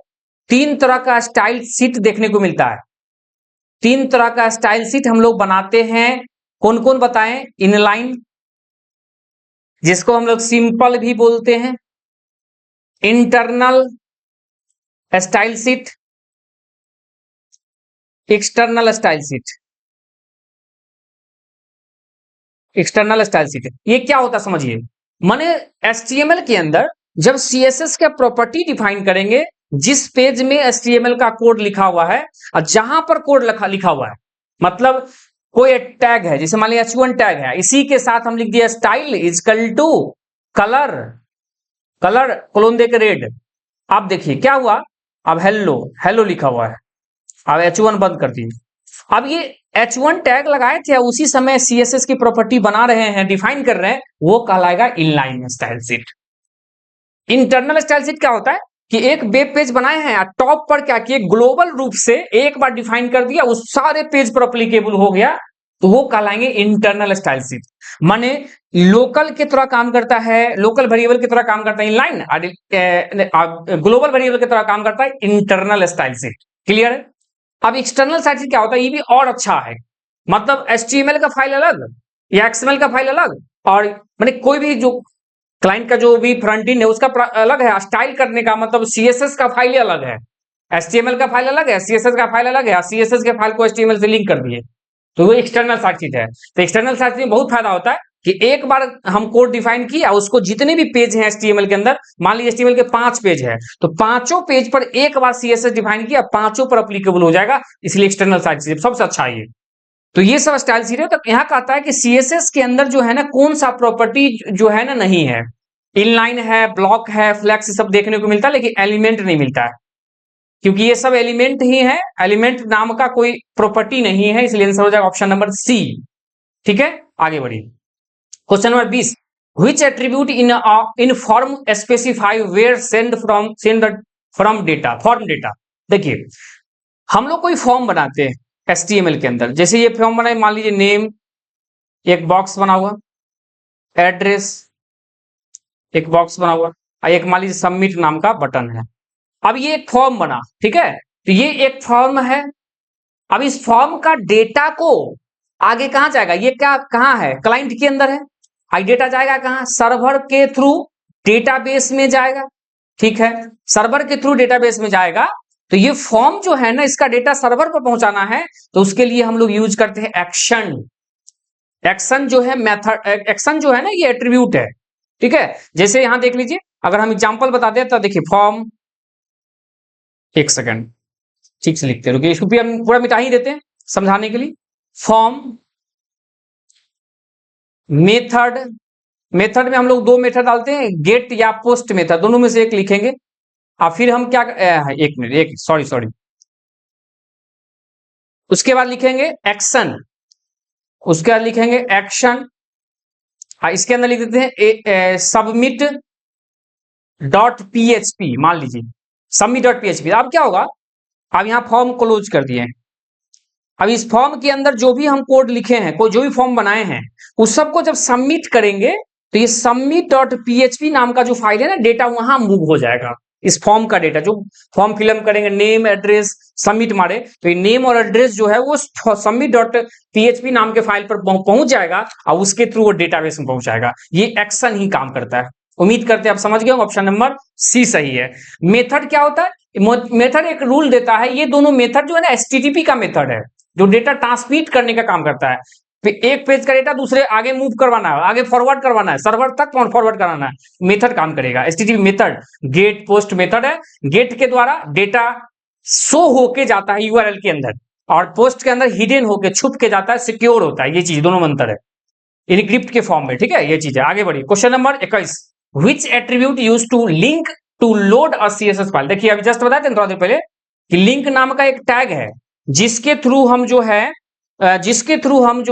3 तरह का स्टाइल शीट देखने को मिलता है। 3 तरह का स्टाइल शीट हम लोग बनाते हैं। कौन कौन बताएं? इनलाइन, जिसको हम लोग सिंपल भी बोलते हैं, internal style sheet, external style sheet. External style sheet ये क्या होता समझिए, माने HTML के अंदर जब CSS का प्रॉपर्टी डिफाइन करेंगे, जिस पेज में HTML का कोड लिखा हुआ है और जहां पर कोड लिखा हुआ है, मतलब कोई टैग है, जैसे मान लिया H1 टैग है, इसी के साथ हम लिख दिया style is equal to colour, colour colon देकर रेड। अब देखिए क्या हुआ, अब हेलो हेलो लिखा हुआ है, अब H1 बंद कर दिए। अब ये H1 टैग लगाए थे उसी समय CSS की प्रॉपर्टी बना रहे हैं, डिफाइन कर रहे हैं, वो कहलाएगा inline style sheet. Internal style sheet क्या होता है कि एक वेब पेज बनाए हैं, टॉप पर क्या किए, ग्लोबल रूप से एक बार डिफाइन कर दिया, उस सारे पेज पर एप्लीकेबल हो गया, तो वो कहलाएंगे इंटरनल स्टाइल शीट। माने लोकल की तरह काम करता है, लोकल वेरिएबल की तरह काम करता है इनलाइन, ग्लोबल वेरिएबल की तरह काम करता है इंटरनल स्टाइल शीट। क्लियर है? अब एक्सटर्नल स्टाइल शीट क्या होता है, ये भी और अच्छा है। मतलब HTML का फाइल अलग या XML का फाइल अलग, और माने कोई भी जो क्लाइंट का जो भी फ्रंट एंड है उसका अलग है, स्टाइल करने का मतलब CSS का फाइल अलग है, HTML का फाइल अलग है, CSS का फाइल अलग है, CSS के फाइल को HTML से लिंक कर दिए, तो वो एक्सटर्नल शीट है। तो एक्सटर्नल शीट में बहुत फायदा होता है कि एक बार हम कोड डिफाइन किया, उसको जितने भी पेज हैं HTML के अंदर, मान लीजिए HTML के 5 पेज है, तो 5 पेज पर एक बार CSS डिफाइन किया, 5 पर एप्लीकेबल हो जाएगा, इसलिए एक्सटर्नल शीट सबसे अच्छा है। तो ये सब स्टाइल शीट है। तो यहाँ कहता है कि CSS के अंदर जो है ना कौन सा प्रॉपर्टी जो है ना नहीं है, इनलाइन है, ब्लॉक है, फ्लैक्स सब देखने को मिलता है, लेकिन एलिमेंट नहीं मिलता है, क्योंकि ये सब एलिमेंट ही है, एलिमेंट नाम का कोई प्रॉपर्टी नहीं है, इसलिए आंसर हो जाएगा ऑप्शन नंबर सी। ठीक है, आगे बढ़िए question number 20। Which attribute in form specify where send from data, form data. देखिए हम लोग कोई फॉर्म बनाते हैं HTML के अंदर, जैसे ये फॉर्म बनाए, मान लीजिए नेम, एक बॉक्स बना हुआ, एड्रेस एक बॉक्स बना हुआ, एक मान लीजिए सबमिट नाम का बटन है। अब ये एक फॉर्म बना, ठीक है, तो ये एक फॉर्म है। अब इस फॉर्म का डेटा को आगे कहां जाएगा, ये क्या कहां है, क्लाइंट के अंदर है। आई डेटा जाएगा कहां, सर्वर के थ्रू डेटाबेस में जाएगा। ठीक है, सर्वर के थ्रू डेटाबेस में जाएगा। तो ये फॉर्म जो है ना, इसका डेटा सर्वर पर पहुंचाना है, तो उसके लिए हम लोग यूज करते हैं एक्शन। एक्शन जो है मेथड, एक्शन जो है ना ये एट्रीब्यूट है। ठीक है, जैसे यहां देख लीजिए, अगर हम एग्जांपल बताते हैं तो देखिए फॉर्म, एक सेकंड ठीक से लिखते हैं, रुकिए इसको भी हम पूरा मिटा ही देते हैं समझाने के लिए। फॉर्म मेथड, मेथड में हम लोग दो मेथड डालते हैं, गेट या पोस्ट मेथड, दोनों में से एक लिखेंगे। और फिर हम क्या, एक मिनट, एक सॉरी सॉरी, उसके बाद लिखेंगे एक्शन, उसके बाद लिखेंगे एक्शन। इसके अंदर लिख देते हैं सबमिट डॉट पीएचपी, मान लीजिए सबमिट डॉट पीएचपी। अब क्या होगा, अब यहां फॉर्म क्लोज कर दिए हैं। अब इस फॉर्म के अंदर जो भी हम कोड लिखे हैं, कोई जो भी फॉर्म बनाए हैं, उस सबको जब सबमिट करेंगे तो ये सबमिट डॉट पीएचपी नाम का जो फाइल है ना, डेटा वहां मूव हो जाएगा। इस फॉर्म का डेटा जो फॉर्म फिलअप करेंगे, नेम एड्रेस सबमिट मारे, तो ये नेम और एड्रेस जो है वो सबमिट डॉट पीएचपी नाम के फाइल पर पहुंच जाएगा और उसके थ्रू वो डेटाबेस में पहुंचाएगा। ये एक्शन ही काम करता है। उम्मीद करते हैं आप समझ गए हो, ऑप्शन नंबर सी सही है। मेथड क्या होता है, मेथड एक रूल देता है। ये दोनों मेथड जो है ना एचटीटीपी का मेथड है, जो डेटा ट्रांसमिट करने का काम करता है। एक पेज का डेटा दूसरे आगे मूव करवाना है, आगे फॉरवर्ड करवाना है, सर्वर तक फॉरवर्ड कराना है, मेथड काम करेगा। HTTP method get post method है। गेट के द्वारा डेटा शो होके जाता है यूआरएल के अंदर, और पोस्ट के अंदर हिडन होके छुप के जाता है, सिक्योर होता है। ये चीज दोनों में अंतर है, इनक्रिप्ट के फॉर्म में। ठीक है, ये चीज है। आगे बढ़िए, question number 21, which attribute use to link to load a CSS file. देखिए अभी जस्ट बताया था थोड़ा देर पहले कि लिंक नाम का एक टैग है, जिसके थ्रू हम जो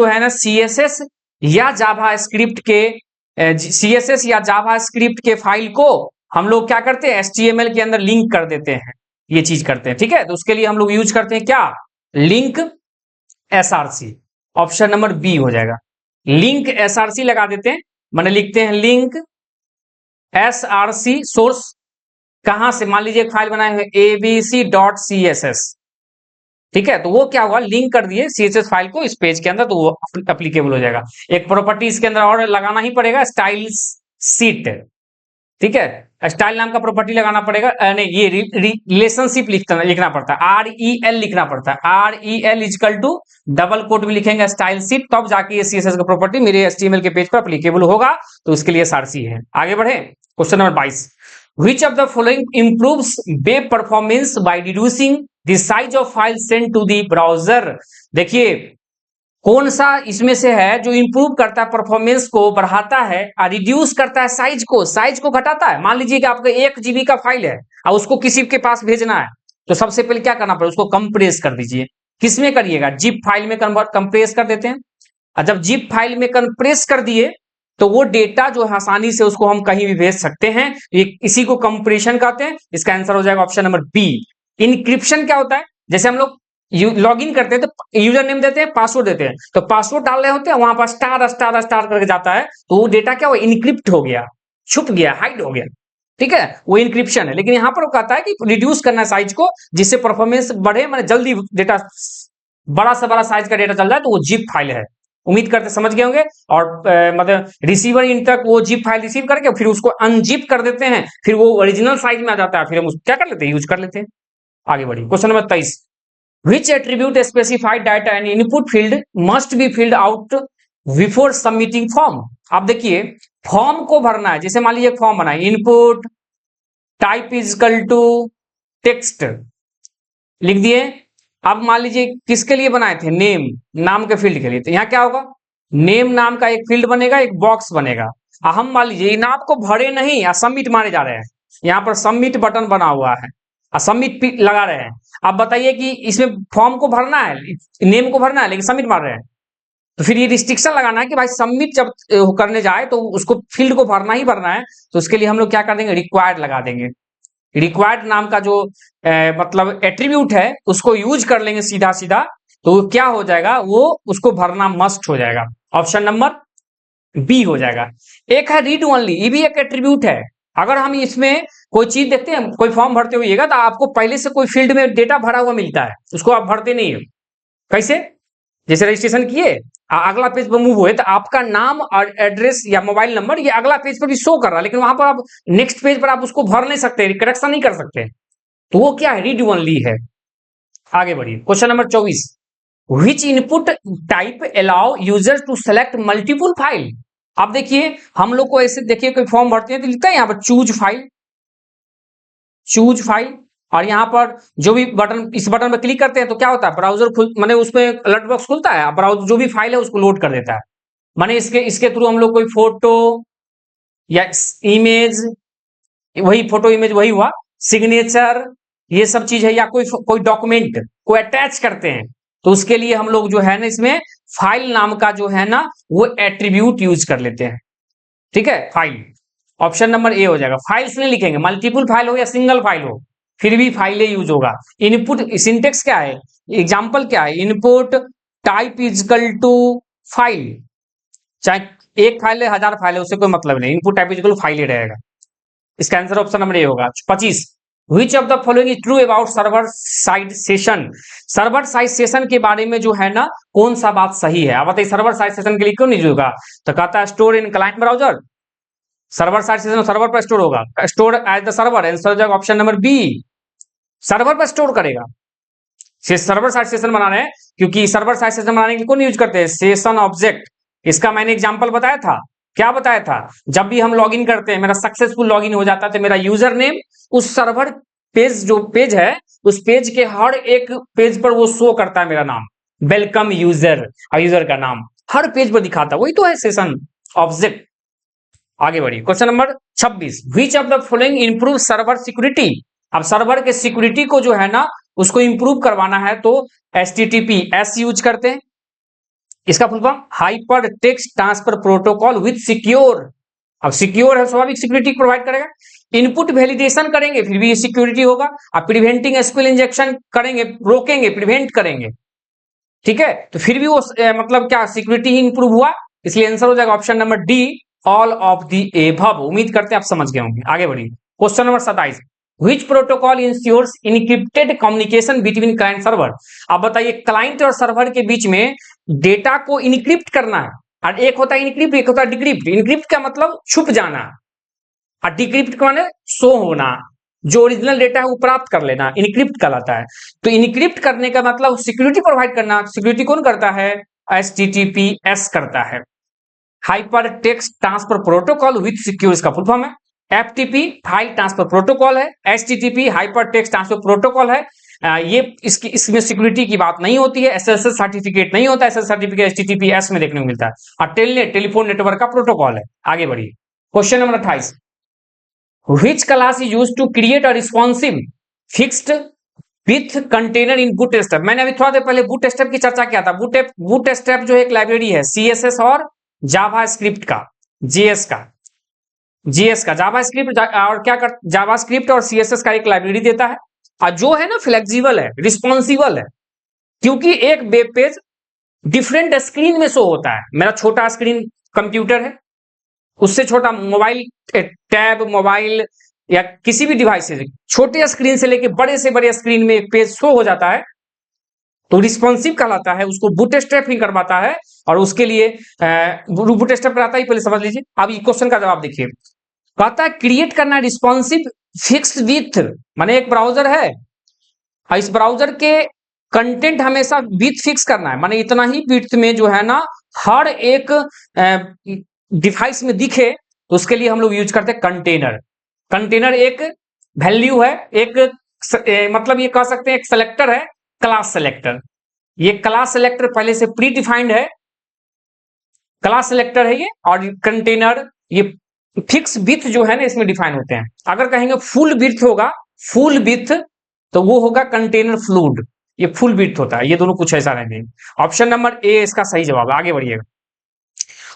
है ना सीएसएस या जावा स्क्रिप्ट के सीएसएस या जावा स्क्रिप्ट के फाइल को हम लोग क्या करते हैं, एचटीएमएल के अंदर लिंक कर देते हैं। ये चीज करते हैं। ठीक है, तो उसके लिए हम लोग यूज करते हैं क्या, link SRC. Option number B हो जाएगा, लिंक एसआरसी लगा देते हैं। मैंने लिखते हैं लिंक एसआरसी, सोर्स कहां से, मान लीजिए एक फाइल बनाए हुए abc.css। ठीक है, तो वो क्या हुआ, लिंक कर दिए सीएसएस फाइल को इस पेज के अंदर, तो वो एप्लीकेबल हो जाएगा। एक प्रॉपर्टी इसके अंदर और लगाना ही पड़ेगा, स्टाइल्स सीट। ठीक है, स्टाइल नाम का प्रॉपर्टी लगाना पड़ेगा, नहीं ये रिलेशनशिप लिखना पड़ता है, REL लिखना पड़ता है, REL equal to double quote में लिखेंगे स्टाइल सीट, तब जाके ये सीएसएस का प्रॉपर्टी मेरे एचटीएमएल के पेज पर एप्लीकेबल होगा। तो इसके लिए एसआरसी है। आगे बढ़े, question number 22, which of the following improves web performance by reducing the size of file sent to the browser। देखिए कौन सा इसमें से है जो इंप्रूव करता है, परफॉर्मेंस को बढ़ाता है और रिड्यूस करता है साइज को घटाता है। मान लीजिए कि आपका 1 GB का फाइल है और उसको किसी के पास भेजना है, तो सबसे पहले क्या करना पड़ेगा, उसको कंप्रेस कर दीजिए। किसमें करिएगा, जिप फाइल में कंप्रेस कर देते हैं। और जब जिप फाइल में कंप्रेस कर दिए तो वो डेटा जो है आसानी से उसको हम कहीं भी भेज सकते हैं। इसी को कंप्रेशन कहते हैं। इसका आंसर हो जाएगा ऑप्शन नंबर बी। इनक्रिप्शन क्या होता है, जैसे हम लोग लॉग इन करते हैं तो यूजर नेम देते हैं, पासवर्ड देते हैं, तो पासवर्ड डाल रहे होते हैं, वहां पर स्टार स्टार स्टार करके जाता है, तो वो डेटा क्या हुआ, इनक्रिप्ट हो गया, छुप गया, हाइड हो गया। ठीक है, वो इनक्रिप्शन है। लेकिन यहां पर वो कहता है कि रिड्यूस करना है साइज को, जिससे परफॉर्मेंस बढ़े, मतलब जल्दी डेटा, बड़ा से बड़ा साइज का डेटा चल जाए, तो वो जिप फाइल है। उम्मीद करते समझ गए होंगे। और मतलब रिसीवर इन तक वो जिप फाइल रिसीव करके फिर उसको अनजिप कर देते हैं, फिर वो ओरिजिनल साइज में आ जाता है, फिर हम क्या कर लेते हैं, यूज कर लेते हैं। आगे बढ़िए, question number 23, which attribute specified data and input field must be filled out before submitting form। अब देखिए फॉर्म को भरना है, जैसे मान लीजिए फॉर्म बनाए, input type is equal to text लिख दिए। अब मान लीजिए किसके लिए बनाए थे, नेम नाम के फील्ड के लिए, तो यहाँ क्या होगा, नेम नाम का एक फील्ड बनेगा, एक बॉक्स बनेगा। हम मान लीजिए इन आपको भरे नहीं या सबमिट मारे जा रहे हैं, यहाँ पर सबमिट बटन बना हुआ है और सबमिट लगा रहे हैं। अब बताइए कि इसमें फॉर्म को भरना है, नेम को भरना है, लेकिन सबमिट मार रहे हैं, तो फिर ये रिस्ट्रिक्शन लगाना है कि भाई सबमिट जब करने जाए तो उसको फील्ड को भरना ही भरना है। तो उसके लिए हम लोग क्या कर देंगे, रिक्वायर्ड लगा देंगे। रिक्वायर्ड नाम का जो मतलब एट्रीब्यूट है उसको यूज कर लेंगे सीधा सीधा, तो क्या हो जाएगा, वो उसको भरना मस्ट हो जाएगा। ऑप्शन नंबर बी हो जाएगा। एक है रीड ओनली, ये भी एक एट्रीब्यूट है। अगर हम इसमें कोई चीज देखते हैं, कोई फॉर्म भरते हुएगा तो आपको पहले से कोई फील्ड में डेटा भरा हुआ मिलता है, उसको आप भरते नहीं हो। कैसे? जैसे रजिस्ट्रेशन किए, अगला पेज पर मूव हुए तो आपका नाम और एड्रेस या मोबाइल नंबर ये अगला पेज पर भी शो कर रहा है, लेकिन वहां पर आप नेक्स्ट पेज पर आप उसको भर नहीं सकते, करेक्शन नहीं कर सकते, तो वो क्या है? रीड ओनली है। आगे बढ़िए, question number 24, which input type allow user to select multiple file. अब देखिए हम लोग को ऐसे, देखिए कोई फॉर्म भरते हैं तो लिखता है यहाँ पर चूज फाइल, चूज फाइल, और यहाँ पर जो भी बटन, इस बटन पर क्लिक करते हैं तो क्या होता है? ब्राउजर खुल, माने उसमें अलर्ट बॉक्स खुलता है, ब्राउजर जो भी फाइल है उसको लोड कर देता है। माने इसके इसके थ्रू हम लोग कोई फोटो या इमेज, वही फोटो इमेज वही हुआ, सिग्नेचर, ये सब चीज है, या कोई डॉक्यूमेंट को अटैच करते हैं, तो उसके लिए हम लोग जो है ना इसमें फाइल नाम का जो है ना वो एट्रीब्यूट यूज कर लेते हैं। ठीक है, फाइल, ऑप्शन नंबर ए हो जाएगा। फाइल्स नहीं लिखेंगे, मल्टीपल फाइल हो या सिंगल फाइल हो फिर भी फाइलें यूज होगा। इनपुट सिंटेक्स क्या है, एग्जांपल क्या है? Input type is equal to file, चाहे एक फाइल है 1000 फाइल है उससे कोई मतलब नहीं, इनपुट टाइप इजकल फाइल ही रहेगा। इसका आंसर ऑप्शन नंबर ए होगा। 25, which of the following is true about server side session. Server side session के बारे में जो है ना कौन सा बात सही है? आप बताइए, सर्वर साइड सेशन के लिए क्यों नहीं होगा? तो कहता है store in client browser, server side session server पर स्टोर होगा, store as the server, answer हो जाएगा ऑप्शन नंबर बी, सर्वर पर स्टोर करेगा। सर्वर साइड सेशन बनाना है, क्योंकि सर्वर साइड सेशन बनाने के लिए कौन यूज करते हैं? Session object. इसका मैंने एग्जांपल बताया था, क्या बताया था? जब भी हम लॉगिन करते हैं, मेरा सक्सेसफुल लॉगिन हो जाता है तो मेरा यूजर नेम उस सर्वर पेज, जो पेज है उस पेज के हर एक पेज पर वो शो करता है मेरा नाम, वेलकम यूजर, और यूजर का नाम हर पेज पर दिखाता है, वही तो है सेशन ऑब्जेक्ट। आगे बढ़िए, question number 26, which of the following improve server security. अब सर्वर के सिक्योरिटी को जो है ना उसको इंप्रूव करवाना है तो HTTPS यूज करते हैं। इसका full form hyper text transfer protocol with secure. अब सिक्योर है, स्वाभाविक सिक्योरिटी प्रोवाइड करेगा। इनपुट वैलिडेशन करेंगे फिर भी सिक्योरिटी होगा। अब प्रिवेंटिंग एसक्यूएल इंजेक्शन करेंगे, रोकेंगे, प्रिवेंट करेंगे, ठीक है, तो फिर भी वो मतलब क्या सिक्योरिटी ही इंप्रूव हुआ, इसलिए आंसर हो जाएगा option number D, all of the above. उम्मीद करते हैं आप समझ गए होंगे। आगे बढ़िए, question number 27, which protocol ensures encrypted communication between client server. अब बताइए, क्लाइंट और सर्वर के बीच में डेटा को इनक्रिप्ट करना है, और एक होता है इनक्रिप्ट, एक होता है डिक्रिप्ट। इनक्रिप्ट का मतलब छुप जाना, और डिक्रिप्ट का मतलब शो होना, जो ओरिजिनल डेटा है वो प्राप्त कर लेना, इनक्रिप्ट कहलाता है। तो इनक्रिप्ट करने का मतलब सिक्योरिटी प्रोवाइड करना। सिक्योरिटी कौन करता है? HTTPS करता है, hyper text transfer protocol with secure, इसका फुल फॉर्म है। FTP फाइल ट्रांसफर प्रोटोकॉल है, HTTP hyper text transfer protocol है। ये इसमें सिक्योरिटी की बात नहीं होती है, SSL सर्टिफिकेट नहीं होता है, SSL सर्टिफिकेट HTTPS में देखने को मिलता है, और टेलनेट टेलीफोन नेटवर्क का प्रोटोकॉल है। आगे बढ़िए, question number 28, which class is used to create a responsive fixed with container in bootstrap। मैंने अभी थोड़ा देर पहले bootstrap की चर्चा किया था। bootstrap जो एक लाइब्रेरी है CSS और जावास्क्रिप्ट का, JS का जावास्क्रिप्ट, और क्या कर जावास्क्रिप्ट और CSS का एक लाइब्रेरी देता है, और जो है ना फ्लेक्सिबल है, रिस्पॉन्सिबल है, क्योंकि एक वेब पेज डिफरेंट स्क्रीन में शो होता है। मेरा छोटा स्क्रीन कंप्यूटर है, उससे छोटा मोबाइल टैब, मोबाइल या किसी भी डिवाइस से छोटे स्क्रीन से लेके बड़े से बड़े स्क्रीन में एक पेज शो हो जाता है, तो रिस्पॉन्सिव कहलाता है, उसको बूटस्ट्रैप ही करवाता है, और उसके लिए बूटस्ट्रैप कराता ही, पहले समझ लीजिए। अब ये क्वेश्चन का जवाब देखिए, कहता है क्रिएट करना रिस्पॉन्सिव फिक्स्ड विथ, माने एक ब्राउजर है और इस ब्राउजर के कंटेंट हमेशा विथ फिक्स करना है, माने इतना ही विड्थ में जो है ना हर एक डिवाइस में दिखे, तो उसके लिए हम लोग यूज करते हैं कंटेनर। कंटेनर एक वैल्यू है, एक मतलब ये कह सकते हैं एक सेलेक्टर है, क्लास सेलेक्टर। ये क्लास सेलेक्टर पहले से प्री डिफाइंड है, क्लास सेलेक्टर है ये, और कंटेनर ये फिक्स विथ जो है ना इसमें डिफाइन होते हैं। अगर कहेंगे फुल विड्थ होगा, फुल विड्थ, तो वो होगा कंटेनर फ्लूड, ये फुल विड्थ होता है। ये दोनों कुछ ऐसा रहेंगे। ऑप्शन नंबर ए इसका सही जवाब है। आगे बढ़िएगा,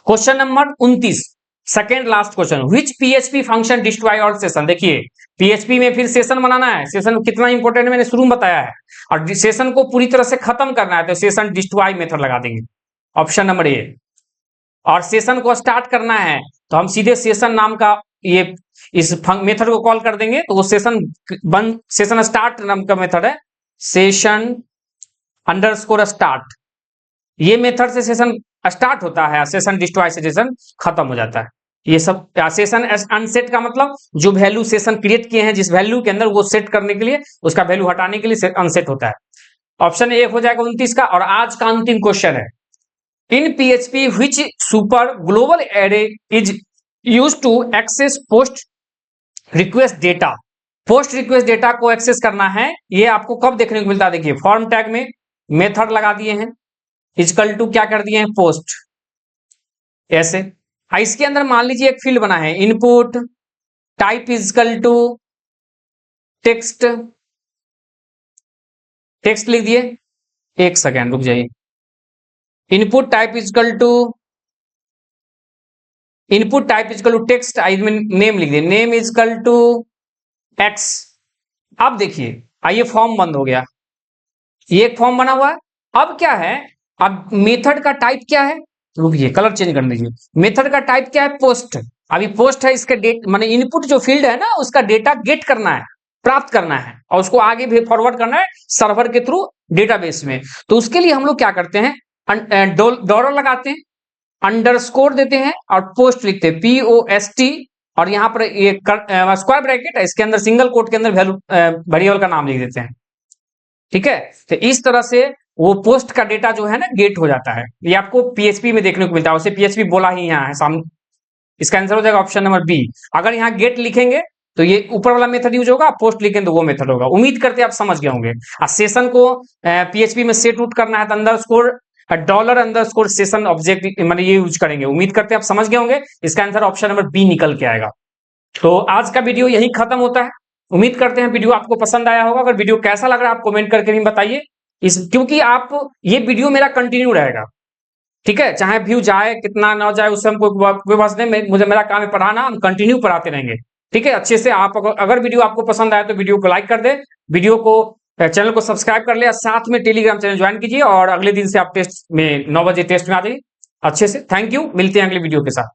question number 29, second last question, which PHP function destroy और सेशन। देखिए PHP में फिर सेशन बनाना है, सेशन कितना इंपॉर्टेंट है मैंने शुरू में बताया है, और सेशन को पूरी तरह से खत्म करना है तो सेशन डिस्ट्रॉय मेथड लगा देंगे, ऑप्शन नंबर ए। और सेशन को स्टार्ट करना है तो हम सीधे सेशन नाम का ये इस मेथड को कॉल कर देंगे तो वो सेशन स्टार्ट नाम का मेथड है, सेशन अंडरस्कोर स्टार्ट। ये मेथड से सेशन स्टार्ट होता है, सेशन डिस्ट्रॉय से सेशन खत्म हो जाता है। ये सब सेशन अनसेट का मतलब जो वैल्यू सेशन क्रिएट किए हैं जिस वैल्यू के अंदर, वो सेट करने के लिए, उसका वैल्यू हटाने के लिए अनसेट होता है। ऑप्शन ए हो जाएगा 29 का। और आज का अंतिम क्वेश्चन है, in PHP which super global array is used to access post request data. Post request data को एक्सेस करना है, ये आपको कब देखने को मिलता है? देखिए फॉर्म टैग में मेथड लगा दिए हैं, इक्वल टू क्या कर दिए हैं, पोस्ट, ऐसे। इसके अंदर मान लीजिए एक फील्ड बना है, input type equal to text, text लिख दिए। एक सेकेंड रुक जाइए, input type equal to text, में नेम लिख दिए, नेम इक्वल टू एक्स। अब देखिए आइए फॉर्म बंद हो गया, ये एक फॉर्म बना हुआ है। अब क्या है, अब मेथड का टाइप क्या है, रुकिए कलर चेंज कर दीजिए। मेथड का टाइप क्या है, पोस्ट। अभी पोस्ट है, इसका डेट माने इनपुट जो फील्ड है ना, उसका डेटा गेट करना है, प्राप्त करना है, और उसको आगे भी फॉरवर्ड करना है सर्वर के थ्रू डेटाबेस में। तो उसके लिए हम लोग क्या करते हैं, डॉलर लगाते हैं, अंडरस्कोर देते हैं और पोस्ट लिखते हैं, POST, और यहाँ पर ये स्क्वायर ब्रैकेट है, इसके अंदर सिंगल कोट के अंदर वैल्यू वेरिएबल का नाम लिख देते हैं। ठीक है, तो इस तरह से वो पोस्ट का डेटा जो है ना गेट हो जाता है। ये आपको पीएचपी में देखने को मिलता है, उसे पीएचपी बोला ही यहाँ है सामने। इसका आंसर हो जाएगा ऑप्शन नंबर बी। अगर यहाँ गेट लिखेंगे तो ये ऊपर वाला मेथड यूज होगा, पोस्ट लिखेंगे तो वो मेथड होगा। उम्मीद करते हैं आप समझ गए होंगे। सेशन को पीएचपी में सेट आउट करना है तो अंडरस्कोर $_ सेशन ऑब्जेक्ट मैंने ये यूज करेंगे। उम्मीद करते हैं आप समझ गए होंगे। इसका आंसर ऑप्शन नंबर बी निकल के आएगा। तो आज का वीडियो यही खत्म होता है। उम्मीद करते हैं वीडियो आपको पसंद आया होगा। अगर वीडियो कैसा लग रहा है आप कमेंट करके भी बताइए, क्योंकि आप ये वीडियो मेरा कंटिन्यू रहेगा। ठीक है, चाहे व्यू जाए कितना ना जाए उससे हमको कोई बात नहीं, मुझे मेरा काम है पढ़ाना, हम कंटिन्यू पढ़ाते रहेंगे। ठीक है, अच्छे से आप अगर वीडियो आपको पसंद आए तो वीडियो को लाइक कर दे, वीडियो को चैनल को सब्सक्राइब कर ले, साथ में टेलीग्राम चैनल ज्वाइन कीजिए, और अगले दिन से आप टेस्ट में 9 बजे टेस्ट में आ जाइए अच्छे से। थैंक यू, मिलते हैं अगले वीडियो के साथ।